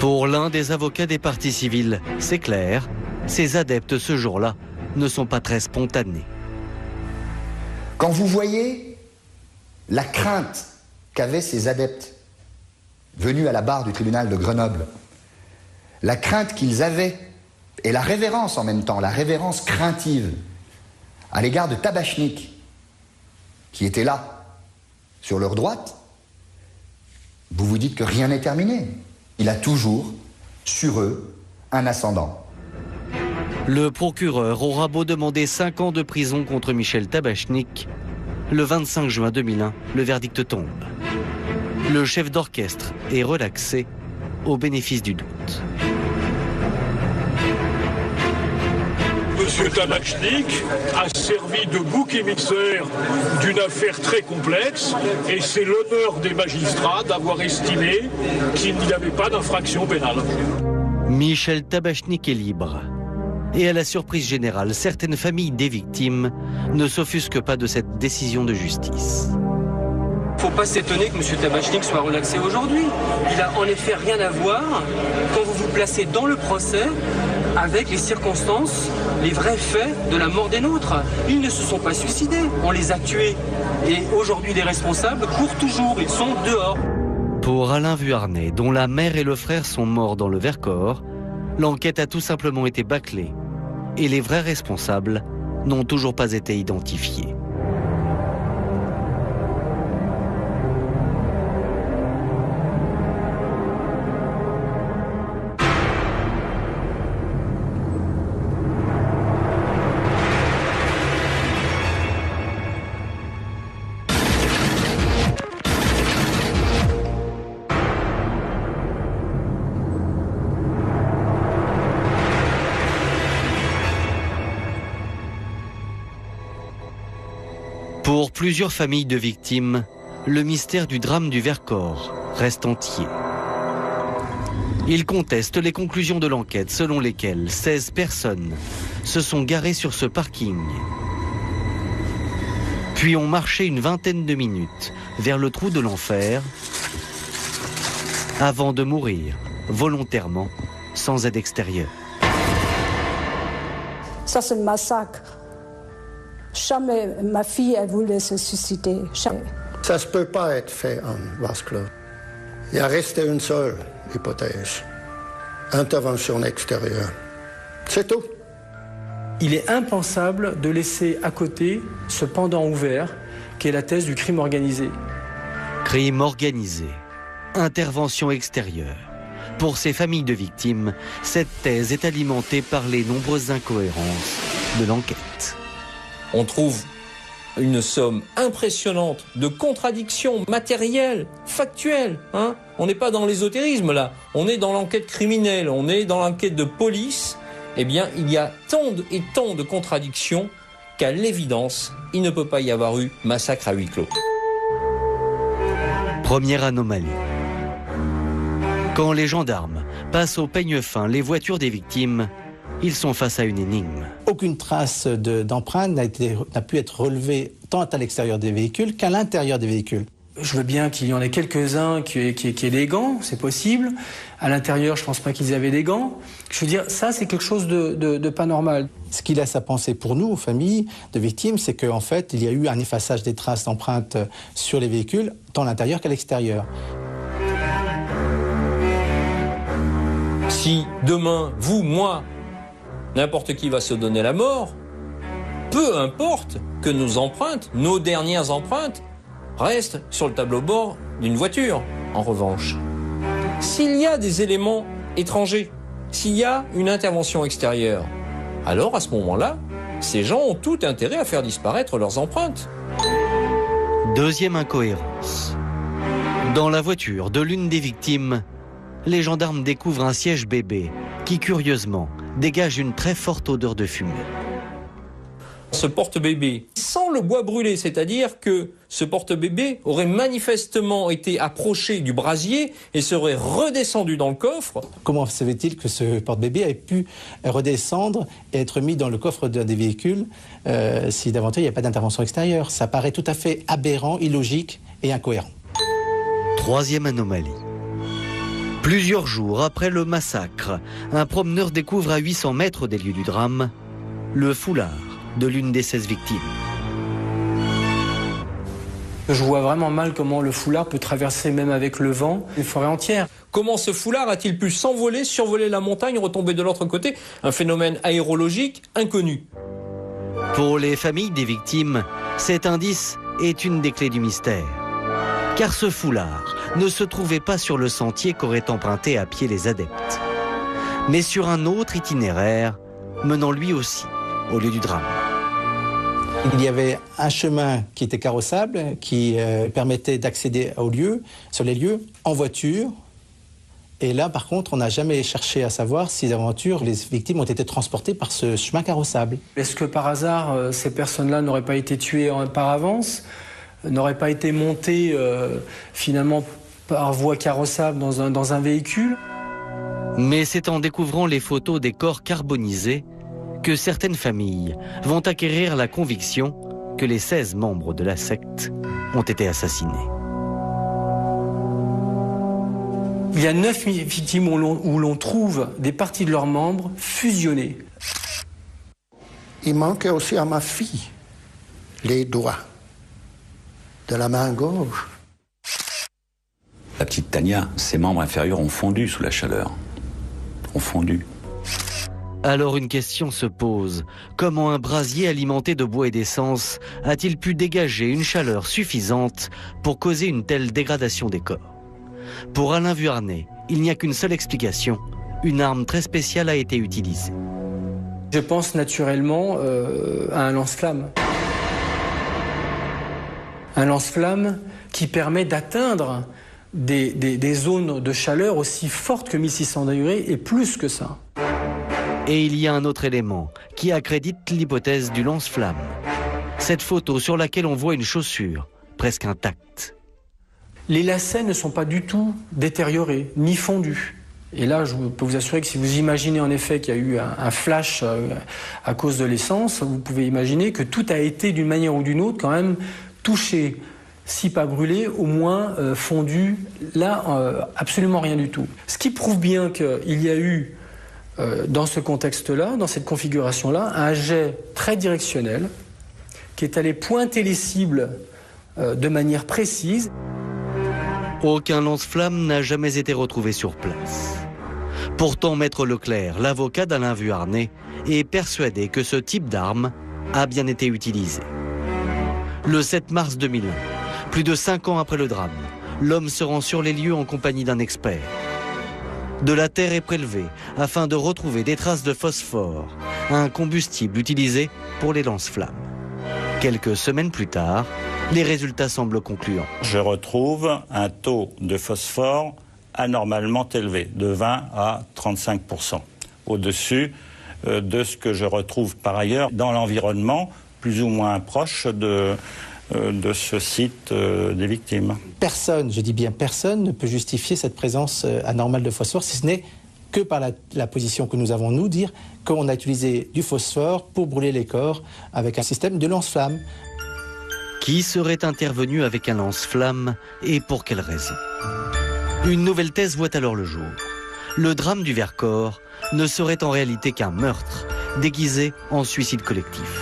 Pour l'un des avocats des parties civiles, c'est clair, ces adeptes ce jour-là ne sont pas très spontanés. Quand vous voyez la crainte qu'avaient ces adeptes venus à la barre du tribunal de Grenoble, la crainte qu'ils avaient, et la révérence en même temps, la révérence craintive à l'égard de Tabachnik, qui était là, sur leur droite, vous vous dites que rien n'est terminé. Il a toujours, sur eux, un ascendant. Le procureur aura beau demander 5 ans de prison contre Michel Tabachnik, le 25 juin 2001, le verdict tombe. Le chef d'orchestre est relaxé au bénéfice du doute. Monsieur Tabachnik a servi de bouc émissaire d'une affaire très complexe et c'est l'honneur des magistrats d'avoir estimé qu'il n'y avait pas d'infraction pénale. Michel Tabachnik est libre. Et à la surprise générale, certaines familles des victimes ne s'offusquent pas de cette décision de justice. Faut pas s'étonner que M. Tabachnik soit relaxé aujourd'hui. Il a en effet rien à voir quand vous vous placez dans le procès avec les circonstances, les vrais faits de la mort des nôtres. Ils ne se sont pas suicidés, on les a tués. Et aujourd'hui, les responsables courent toujours, ils sont dehors. Pour Alain Vuarnet, dont la mère et le frère sont morts dans le Vercors, l'enquête a tout simplement été bâclée. Et les vrais responsables n'ont toujours pas été identifiés. Pour plusieurs familles de victimes, le mystère du drame du Vercors reste entier. Ils contestent les conclusions de l'enquête selon lesquelles 16 personnes se sont garées sur ce parking, puis ont marché une vingtaine de minutes vers le trou de l'enfer avant de mourir volontairement sans aide extérieure. Ça, c'est le massacre. Jamais ma fille a voulu se suicider. Jamais. Ça ne peut pas être fait en vase clos. Il y a resté une seule hypothèse. Intervention extérieure. C'est tout. Il est impensable de laisser à côté ce pendant ouvert qui est la thèse du crime organisé. Crime organisé, intervention extérieure. Pour ces familles de victimes, cette thèse est alimentée par les nombreuses incohérences de l'enquête. On trouve une somme impressionnante de contradictions matérielles, factuelles. On n'est pas dans l'ésotérisme là, on est dans l'enquête criminelle, on est dans l'enquête de police. Eh bien, il y a tant de contradictions qu'à l'évidence, il ne peut pas y avoir eu massacre à huis clos. Première anomalie. Quand les gendarmes passent au peigne fin les voitures des victimes, ils sont face à une énigme. Aucune trace d'empreinte n'a pu être relevée tant à l'extérieur des véhicules qu'à l'intérieur des véhicules. Je veux bien qu'il y en ait quelques-uns qui aient des gants, c'est possible. À l'intérieur, je ne pense pas qu'ils avaient des gants. Je veux dire, ça, c'est quelque chose de pas normal. Ce qui laisse à penser pour nous, aux familles de victimes, c'est qu'en fait, il y a eu un effaçage des traces d'empreintes sur les véhicules, tant à l'intérieur qu'à l'extérieur. Si demain, vous, moi, n'importe qui va se donner la mort, peu importe que nos empreintes, nos dernières empreintes, restent sur le tableau de bord d'une voiture. En revanche, s'il y a des éléments étrangers, s'il y a une intervention extérieure, alors à ce moment-là, ces gens ont tout intérêt à faire disparaître leurs empreintes. Deuxième incohérence. Dans la voiture de l'une des victimes, les gendarmes découvrent un siège bébé qui, curieusement, dégage une très forte odeur de fumée. Ce porte-bébé sent le bois brûlé, c'est-à-dire que ce porte-bébé aurait manifestement été approché du brasier et serait redescendu dans le coffre. Comment savait-il que ce porte-bébé avait pu redescendre et être mis dans le coffre d'un des véhicules si d'aventure il n'y a pas d'intervention extérieure? Ça paraît tout à fait aberrant, illogique et incohérent. Troisième anomalie. Plusieurs jours après le massacre, un promeneur découvre à 800 mètres des lieux du drame le foulard de l'une des 16 victimes. Je vois vraiment mal comment le foulard peut traverser, même avec le vent, une forêt entière. Comment ce foulard a-t-il pu s'envoler, survoler la montagne, retomber de l'autre côté? Un phénomène aérologique inconnu. Pour les familles des victimes, cet indice est une des clés du mystère. Car ce foulard ne se trouvait pas sur le sentier qu'auraient emprunté à pied les adeptes, mais sur un autre itinéraire menant lui aussi au lieu du drame. Il y avait un chemin qui était carrossable, qui permettait d'accéder sur les lieux, en voiture. Et là, par contre, on n'a jamais cherché à savoir si d'aventure les victimes ont été transportées par ce chemin carrossable. Est-ce que par hasard, ces personnes-là n'auraient pas été tuées par avance, n'auraient pas été montées finalement par voie carrossable dans un véhicule? Mais c'est en découvrant les photos des corps carbonisés que certaines familles vont acquérir la conviction que les 16 membres de la secte ont été assassinés. Il y a 9 victimes où l'on trouve des parties de leurs membres fusionnées. Il manquait aussi à ma fille les doigts de la main gauche. La petite Tania, ses membres inférieurs ont fondu sous la chaleur. Ont fondu. Alors une question se pose. Comment un brasier alimenté de bois et d'essence a-t-il pu dégager une chaleur suffisante pour causer une telle dégradation des corps? Pour Alain Vuarnet, il n'y a qu'une seule explication. Une arme très spéciale a été utilisée. Je pense naturellement à un lance-flamme. Un lance-flamme qui permet d'atteindre des zones de chaleur aussi fortes que 1600 degrés et plus que ça. Et il y a un autre élément qui accrédite l'hypothèse du lance-flamme. Cette photo sur laquelle on voit une chaussure presque intacte. Les lacets ne sont pas du tout détériorés, ni fondus. Et là, je peux vous assurer que si vous imaginez en effet qu'il y a eu un flash à cause de l'essence, vous pouvez imaginer que tout a été d'une manière ou d'une autre quand même touché, si pas brûlé, au moins fondu. Là, absolument rien du tout. Ce qui prouve bien qu'il y a eu, dans ce contexte-là, dans cette configuration-là, un jet très directionnel qui est allé pointer les cibles de manière précise. Aucun lance-flamme n'a jamais été retrouvé sur place. Pourtant, Maître Leclerc, l'avocat d'Alain Vuarnet, est persuadé que ce type d'arme a bien été utilisé. Le 7 mars 2001, plus de 5 ans après le drame, l'homme se rend sur les lieux en compagnie d'un expert. De la terre est prélevée afin de retrouver des traces de phosphore, un combustible utilisé pour les lance-flammes. Quelques semaines plus tard, les résultats semblent concluants. Je retrouve un taux de phosphore anormalement élevé, de 20 à 35%, au-dessus de ce que je retrouve par ailleurs dans l'environnement, plus ou moins proche de ce site des victimes. Personne, je dis bien personne, ne peut justifier cette présence anormale de phosphore, si ce n'est que par la position que nous avons, nous, dire qu'on a utilisé du phosphore pour brûler les corps avec un système de lance-flammes. Qui serait intervenu avec un lance-flamme et pour quelle raison? Une nouvelle thèse voit alors le jour. Le drame du Vercors ne serait en réalité qu'un meurtre déguisé en suicide collectif.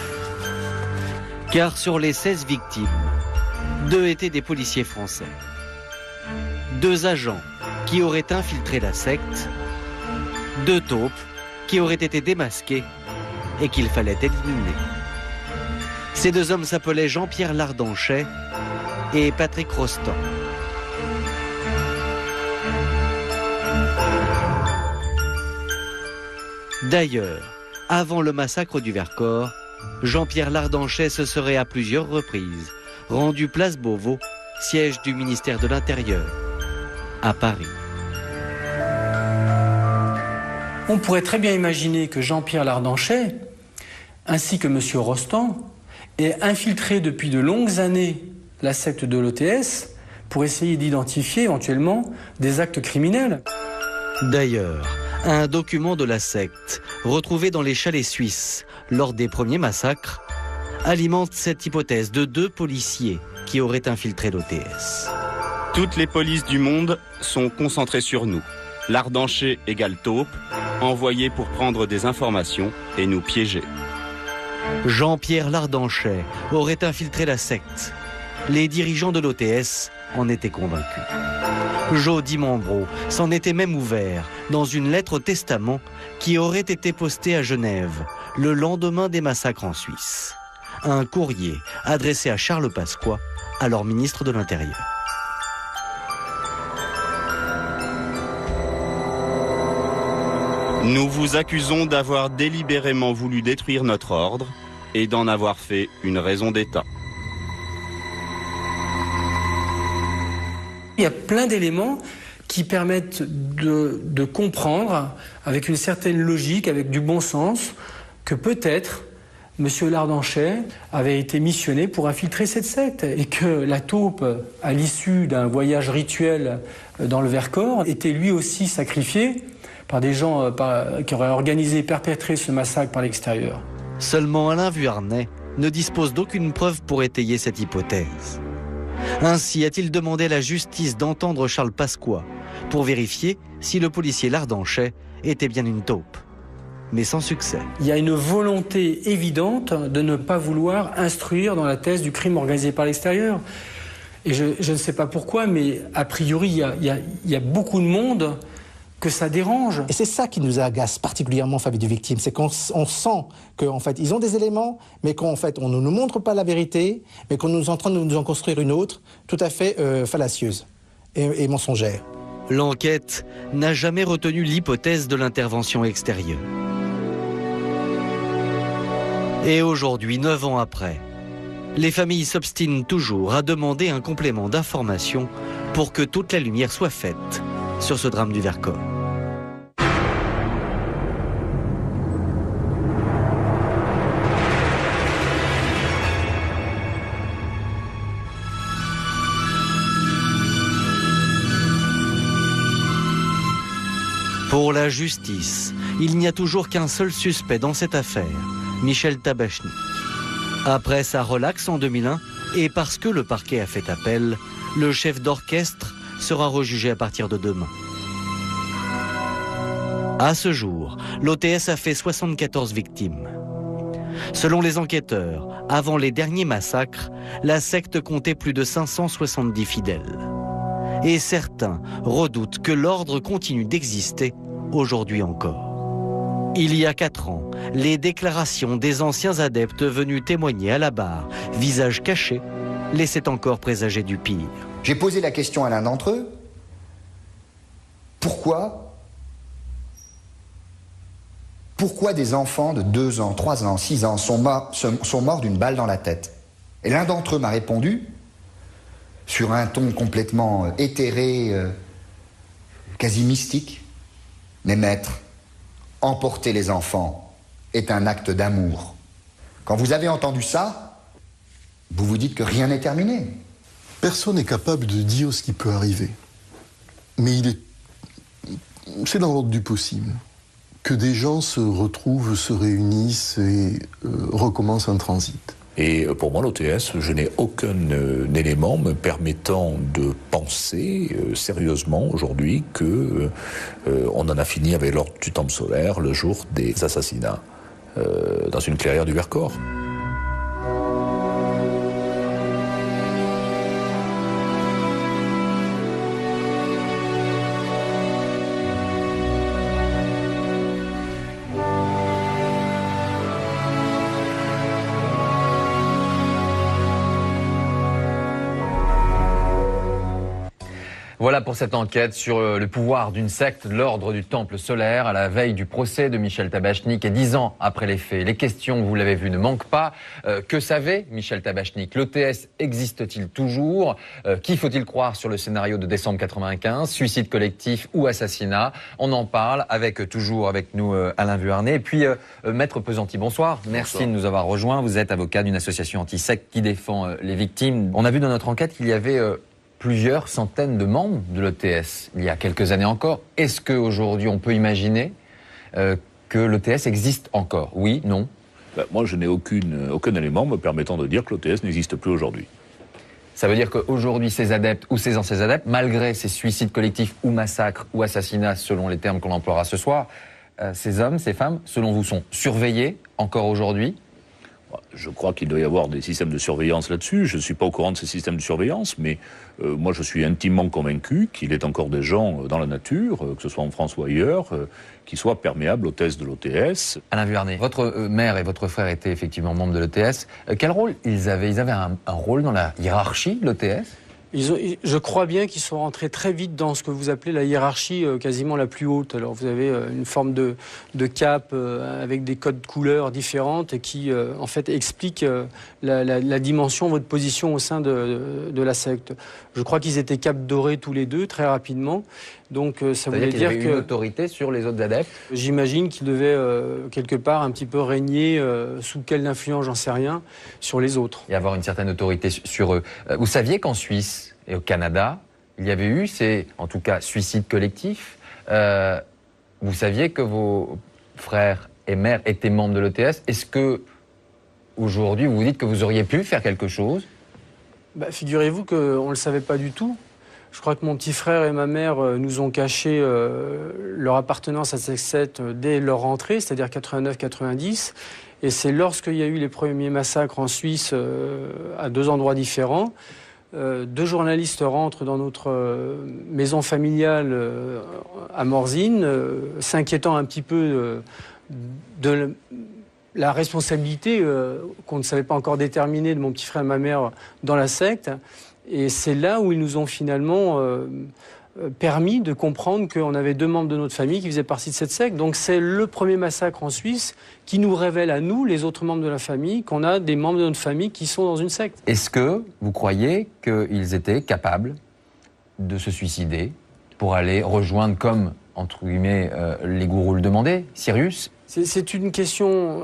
Car sur les 16 victimes, 2 étaient des policiers français. 2 agents qui auraient infiltré la secte, 2 taupes qui auraient été démasqués et qu'il fallait éliminer. Ces 2 hommes s'appelaient Jean-Pierre Lardanchet et Patrick Rostand. D'ailleurs, avant le massacre du Vercors, Jean-Pierre Lardanchet se serait à plusieurs reprises rendu place Beauvau, siège du ministère de l'Intérieur, à Paris. On pourrait très bien imaginer que Jean-Pierre Lardanchet, ainsi que M. Rostand, aient infiltré depuis de longues années la secte de l'OTS pour essayer d'identifier éventuellement des actes criminels. D'ailleurs, un document de la secte, retrouvé dans les chalets suisses lors des premiers massacres, alimente cette hypothèse de 2 policiers qui auraient infiltré l'OTS. Toutes les polices du monde sont concentrées sur nous. Lardanchet égale taupe, envoyé pour prendre des informations et nous piéger. Jean-Pierre Lardanchet aurait infiltré la secte. Les dirigeants de l'OTS en étaient convaincus. Jody Mambro s'en était même ouvert dans une lettre testament qui aurait été postée à Genève le lendemain des massacres en Suisse. Un courrier adressé à Charles Pasqua, alors ministre de l'Intérieur. Nous vous accusons d'avoir délibérément voulu détruire notre ordre et d'en avoir fait une raison d'État. Il y a plein d'éléments qui permettent de comprendre, avec une certaine logique, avec du bon sens, que peut-être M. Lardanchet avait été missionné pour infiltrer cette secte et que la taupe, à l'issue d'un voyage rituel dans le Vercors, était lui aussi sacrifié par des gens qui auraient organisé et perpétré ce massacre par l'extérieur. Seulement Alain Vuarnet ne dispose d'aucune preuve pour étayer cette hypothèse. Ainsi a-t-il demandé à la justice d'entendre Charles Pasqua pour vérifier si le policier Lardanchet était bien une taupe. Mais sans succès. Il y a une volonté évidente de ne pas vouloir instruire dans la thèse du crime organisé par l'extérieur. Et je ne sais pas pourquoi, mais a priori, il y a beaucoup de monde que ça dérange. Et c'est ça qui nous agace particulièrement, famille de victimes, c'est qu'on sent qu'en fait, ils ont des éléments, mais qu'en fait, on ne nous montre pas la vérité, mais qu'on est en train de nous en construire une autre, tout à fait fallacieuse et mensongère. L'enquête n'a jamais retenu l'hypothèse de l'intervention extérieure. Et aujourd'hui, 9 ans après, les familles s'obstinent toujours à demander un complément d'information pour que toute la lumière soit faite sur ce drame du Vercors. Pour la justice, il n'y a toujours qu'un seul suspect dans cette affaire, Michel Tabachnik. Après sa relaxe en 2001, et parce que le parquet a fait appel, le chef d'orchestre sera rejugé à partir de demain. À ce jour, l'OTS a fait 74 victimes. Selon les enquêteurs, avant les derniers massacres, la secte comptait plus de 570 fidèles. Et certains redoutent que l'ordre continue d'exister aujourd'hui encore. Il y a 4 ans, les déclarations des anciens adeptes venus témoigner à la barre, visage caché, laissaient encore présager du pire. J'ai posé la question à l'un d'entre eux. Pourquoi des enfants de 2 ans, 3 ans, 6 ans sont morts d'une balle dans la tête? Et l'un d'entre eux m'a répondu, sur un ton complètement éthéré, quasi mystique, « Mais maître, emporter les enfants est un acte d'amour. » Quand vous avez entendu ça, vous vous dites que rien n'est terminé. Personne n'est capable de dire ce qui peut arriver. Mais c'est dans l'ordre du possible. Que des gens se retrouvent, se réunissent et recommencent un transit. Et pour moi, l'OTS, je n'ai aucun élément me permettant de penser sérieusement aujourd'hui que on en a fini avec l'ordre du temple solaire le jour des assassinats dans une clairière du Vercors. Voilà pour cette enquête sur le pouvoir d'une secte, l'ordre du temple solaire, à la veille du procès de Michel Tabachnik et 10 ans après les faits. Les questions, vous l'avez vu, ne manquent pas. Que savait Michel Tabachnik? L'OTS existe-t-il toujours? Qui faut-il croire sur le scénario de décembre 95? Suicide collectif ou assassinat? On en parle toujours avec nous Alain Vuarnet. Et puis Maître Pesanti, bonsoir. Merci de nous avoir rejoints. Vous êtes avocat d'une association anti-secte qui défend les victimes. On a vu dans notre enquête qu'il y avait plusieurs centaines de membres de l'OTS, il y a quelques années encore. Est-ce qu'aujourd'hui, on peut imaginer que l'OTS existe encore? Oui, non? Moi, je n'ai aucun élément me permettant de dire que l'OTS n'existe plus aujourd'hui. Ça veut dire qu'aujourd'hui, ces adeptes ou ces anciens adeptes, malgré ces suicides collectifs ou massacres ou assassinats, selon les termes qu'on emploiera ce soir, ces hommes, ces femmes, selon vous, sont surveillés encore aujourd'hui? Je crois qu'il doit y avoir des systèmes de surveillance là-dessus. Je ne suis pas au courant de ces systèmes de surveillance, mais moi je suis intimement convaincu qu'il est encore des gens dans la nature, que ce soit en France ou ailleurs, qui soient perméables aux thèses de l'OTS. Alain Vuarnet, votre mère et votre frère étaient effectivement membres de l'OTS. Quel rôle ils avaient? Ils avaient un rôle dans la hiérarchie de l'OTS? Je crois bien qu'ils sont rentrés très vite dans ce que vous appelez la hiérarchie quasiment la plus haute. Alors vous avez une forme de cape avec des codes couleurs différentes et qui en fait explique la dimension, votre position au sein de la secte. Je crois qu'ils étaient capes dorées tous les deux très rapidement. Donc ça voulait dire qu'il y avait une autorité sur les autres adeptes. J'imagine qu'ils devaient quelque part un petit peu régner sous quelle influence, j'en sais rien, sur les autres. Et avoir une certaine autorité sur eux. Vous saviez qu'en Suisse et au Canada, il y avait eu en tout cas suicides collectifs. Vous saviez que vos frères et mères étaient membres de l'OTS. Est-ce que aujourd'hui vous vous dites que vous auriez pu faire quelque chose? Figurez-vous qu'on ne le savait pas du tout. Je crois que mon petit frère et ma mère nous ont caché leur appartenance à cette secte dès leur rentrée, c'est-à-dire 89-90. Et c'est lorsqu'il y a eu les premiers massacres en Suisse à 2 endroits différents. 2 journalistes rentrent dans notre maison familiale à Morzine, s'inquiétant un petit peu de la responsabilité qu'on ne savait pas encore déterminer de mon petit frère et ma mère dans la secte. Et c'est là où ils nous ont finalement permis de comprendre qu'on avait 2 membres de notre famille qui faisaient partie de cette secte. Donc c'est le premier massacre en Suisse qui nous révèle à nous, les autres membres de la famille, qu'on a des membres de notre famille qui sont dans une secte. Est-ce que vous croyez qu'ils étaient capables de se suicider pour aller rejoindre, comme, entre guillemets, les gourous le demandaient, Sirius? C'est une question,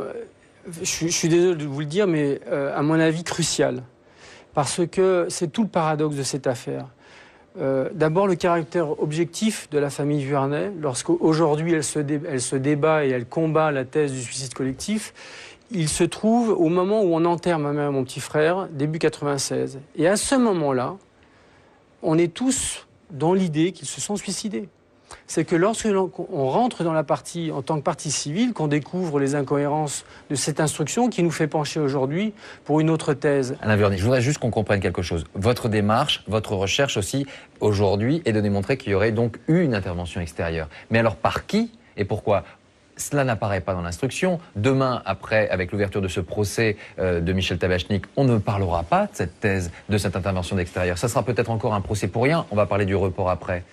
je suis désolé de vous le dire, mais à mon avis cruciale. Parce que c'est tout le paradoxe de cette affaire. D'abord, le caractère objectif de la famille Vuarnet, lorsqu'aujourd'hui elle se débat et elle combat la thèse du suicide collectif, il se trouve au moment où on enterre ma mère et mon petit frère, début 96. Et à ce moment-là, on est tous dans l'idée qu'ils se sont suicidés. C'est que lorsque on rentre dans la partie, en tant que partie civile, qu'on découvre les incohérences de cette instruction qui nous fait pencher aujourd'hui pour une autre thèse. Alain Vuarnet, je voudrais juste qu'on comprenne quelque chose. Votre démarche, votre recherche aussi, aujourd'hui, est de démontrer qu'il y aurait donc eu une intervention extérieure. Mais alors par qui et pourquoi ? Cela n'apparaît pas dans l'instruction. Demain, après, avec l'ouverture de ce procès de Michel Tabachnik, on ne parlera pas de cette thèse, de cette intervention d'extérieur. Ça sera peut-être encore un procès pour rien. On va parler du report après.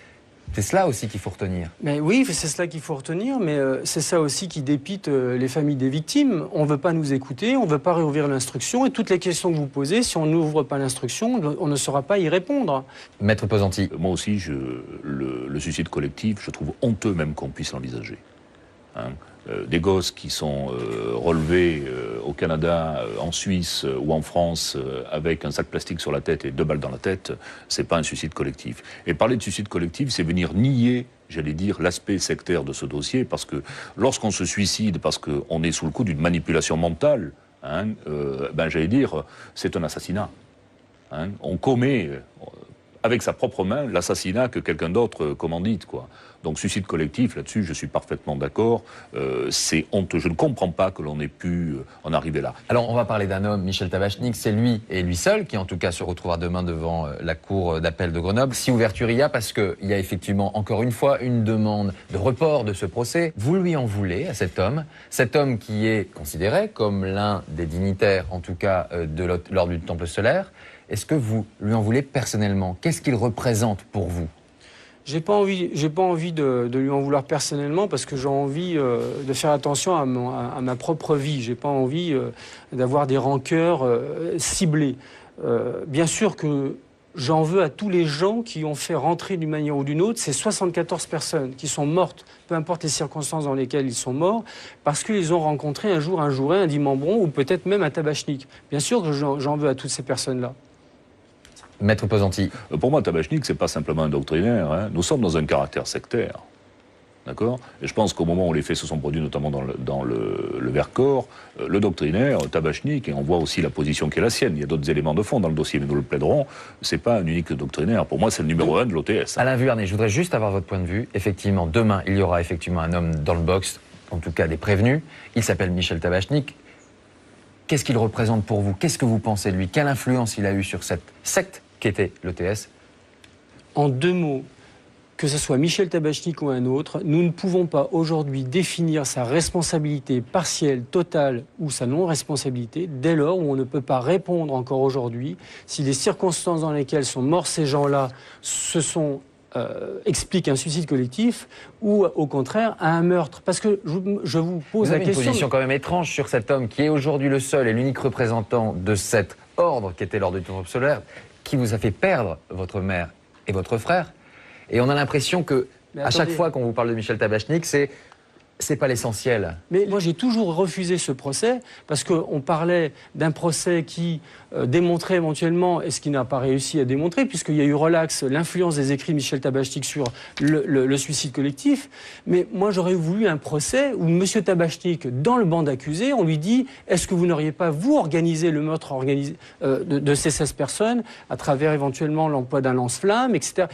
C'est cela aussi qu'il faut retenir. Mais oui, c'est cela qu'il faut retenir, mais c'est ça aussi qui dépite les familles des victimes. On ne veut pas nous écouter, on ne veut pas réouvrir l'instruction, et toutes les questions que vous posez, si on n'ouvre pas l'instruction, on ne saura pas y répondre. Maître Pesanti. Moi aussi, le suicide collectif, je trouve honteux même qu'on puisse l'envisager. Des gosses qui sont relevés au Canada, en Suisse ou en France avec un sac plastique sur la tête et 2 balles dans la tête, c'est pas un suicide collectif. Et parler de suicide collectif, c'est venir nier, j'allais dire, l'aspect sectaire de ce dossier, parce que lorsqu'on se suicide parce qu'on est sous le coup d'une manipulation mentale, j'allais dire, c'est un assassinat. On commet avec sa propre main l'assassinat que quelqu'un d'autre commandite, quoi. Donc suicide collectif, là-dessus, je suis parfaitement d'accord. C'est honteux. Je ne comprends pas que l'on ait pu en arriver là. Alors, on va parler d'un homme, Michel Tabachnik. C'est lui et lui seul qui, en tout cas, se retrouvera demain devant la cour d'appel de Grenoble. Si ouverture il y a, parce qu'il y a effectivement, encore une fois, une demande de report de ce procès. Vous lui en voulez à cet homme qui est considéré comme l'un des dignitaires, en tout cas, de l'ordre du Temple solaire. Est-ce que vous lui en voulez personnellement? Qu'est-ce qu'il représente pour vous? J'ai pas envie de lui en vouloir personnellement, parce que j'ai envie de faire attention à ma propre vie. J'ai pas envie d'avoir des rancœurs ciblées. Bien sûr que j'en veux à tous les gens qui ont fait rentrer d'une manière ou d'une autre ces 74 personnes qui sont mortes, peu importe les circonstances dans lesquelles ils sont morts, parce qu'ils ont rencontré un jour un Jouret, un Dimambron ou peut-être même un Tabachnik. Bien sûr que j'en veux à toutes ces personnes-là. Maître Pesanti. Pour moi, Tabachnik, c'est pas simplement un doctrinaire. Nous sommes dans un caractère sectaire. D'accord ? Et je pense qu'au moment où les faits se sont produits, notamment dans le Vercors, le doctrinaire, Tabachnik, et on voit aussi la position qui est la sienne, il y a d'autres éléments de fond dans le dossier, mais nous le plaiderons, c'est pas un unique doctrinaire. Pour moi, c'est le numéro 1 de l'OTS. Alain Vuarnet, je voudrais juste avoir votre point de vue. Effectivement, demain, il y aura effectivement un homme dans le box, en tout cas des prévenus. Il s'appelle Michel Tabachnik. Qu'est-ce qu'il représente pour vous? Qu'est-ce que vous pensez de lui? Quelle influence il a eu sur cette secte qu'était l'OTS? En 2 mots, que ce soit Michel Tabachnik ou un autre, nous ne pouvons pas aujourd'hui définir sa responsabilité partielle, totale ou sa non-responsabilité dès lors où on ne peut pas répondre encore aujourd'hui si les circonstances dans lesquelles sont morts ces gens-là expliquent un suicide collectif ou au contraire un meurtre. Parce que je vous pose la question... Vous avez une position quand même étrange sur cet homme qui est aujourd'hui le seul et l'unique représentant de cet ordre qui était l'ordre du Temple solaire, qui vous a fait perdre votre mère et votre frère. Et on a l'impression que, à chaque fois qu'on vous parle de Michel Tabachnik, c'est pas l'essentiel. Mais moi, j'ai toujours refusé ce procès parce qu'on parlait d'un procès qui démontrait éventuellement, et ce qui n'a pas réussi à démontrer, puisqu'il y a eu relax, l'influence des écrits de Michel Tabachnik sur le suicide collectif. Mais moi, j'aurais voulu un procès où M. Tabachnik, dans le banc d'accusés, on lui dit « Est-ce que vous n'auriez pas, vous, organisé le meurtre de ces 16 personnes à travers éventuellement l'emploi d'un lance-flamme, etc. »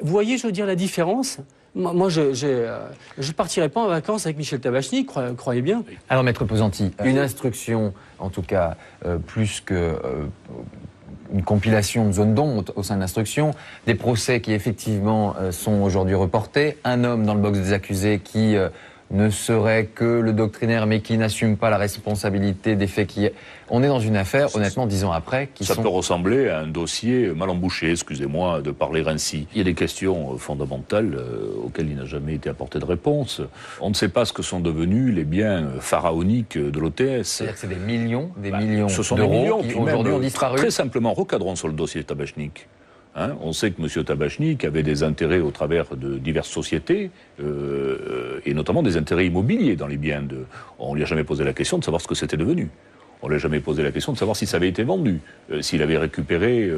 Vous voyez, je veux dire, la différence ? Moi, je partirai pas en vacances avec Michel Tabachnik, croyez bien. Alors, Maître Pesanti, une instruction, en tout cas, plus que une compilation de zones d'ombre au sein de l'instruction, des procès qui, effectivement, sont aujourd'hui reportés, un homme dans le box des accusés qui ne serait que le doctrinaire, mais qui n'assume pas la responsabilité des faits qui... On est dans une affaire, honnêtement, 10 ans après, Ça peut ressembler à un dossier mal embouché, excusez-moi de parler ainsi. Il y a des questions fondamentales auxquelles il n'a jamais été apporté de réponse. On ne sait pas ce que sont devenus les biens pharaoniques de l'OTS. C'est-à-dire que c'est des millions ce sont des millions qui aujourd'hui ont disparu. Très simplement, recadrons sur le dossier Tabachnik. On sait que M. Tabachnik avait des intérêts au travers de diverses sociétés, et notamment des intérêts immobiliers dans les biens. On ne lui a jamais posé la question de savoir ce que c'était devenu. On ne lui a jamais posé la question de savoir si ça avait été vendu, s'il avait récupéré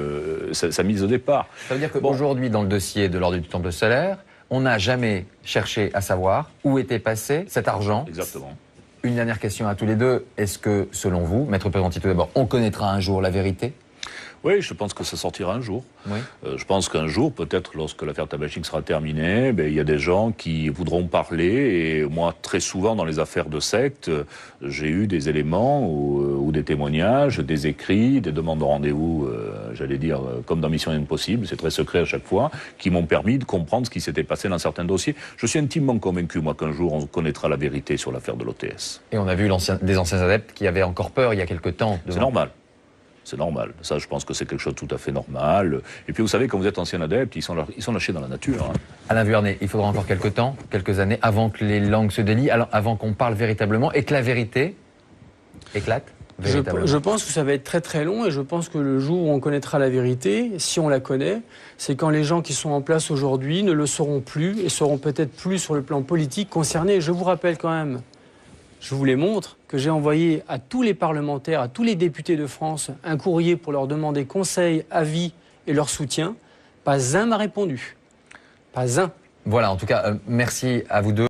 sa mise au départ. Ça veut dire qu'aujourd'hui, dans le dossier de l'Ordre du Temple solaire, on n'a jamais cherché à savoir où était passé cet argent. Exactement. Une dernière question à tous les deux. Est-ce que, selon vous, Maître Pesantí, tout d'abord, on connaîtra un jour la vérité ? Oui, je pense que ça sortira un jour. Oui. Je pense qu'un jour, peut-être lorsque l'affaire Tabachnik sera terminée, il y a des gens qui voudront parler. Et moi, très souvent, dans les affaires de secte, j'ai eu des éléments ou des témoignages, des écrits, des demandes de rendez-vous, j'allais dire, comme dans Mission Impossible, c'est très secret à chaque fois, qui m'ont permis de comprendre ce qui s'était passé dans certains dossiers. Je suis intimement convaincu, moi, qu'un jour, on connaîtra la vérité sur l'affaire de l'OTS. Et on a vu des anciens adeptes qui avaient encore peur il y a quelque temps. C'est normal. C'est normal. Ça, je pense que c'est quelque chose de tout à fait normal. Et puis, vous savez, quand vous êtes ancien adepte, ils sont lâchés dans la nature. Hein. Alain Vuarnet, il faudra encore quelques temps, quelques années, avant que les langues se délient, avant qu'on parle véritablement, et que la vérité éclate véritablement. Je pense que ça va être très très long, et je pense que le jour où on connaîtra la vérité, si on la connaît, c'est quand les gens qui sont en place aujourd'hui ne le sauront plus, et seront peut-être plus sur le plan politique concernés. Je vous rappelle quand même, je vous les montre, que j'ai envoyé à tous les parlementaires, à tous les députés de France, un courrier pour leur demander conseil, avis et leur soutien. Pas un m'a répondu. Pas un. Voilà, en tout cas, merci à vous deux.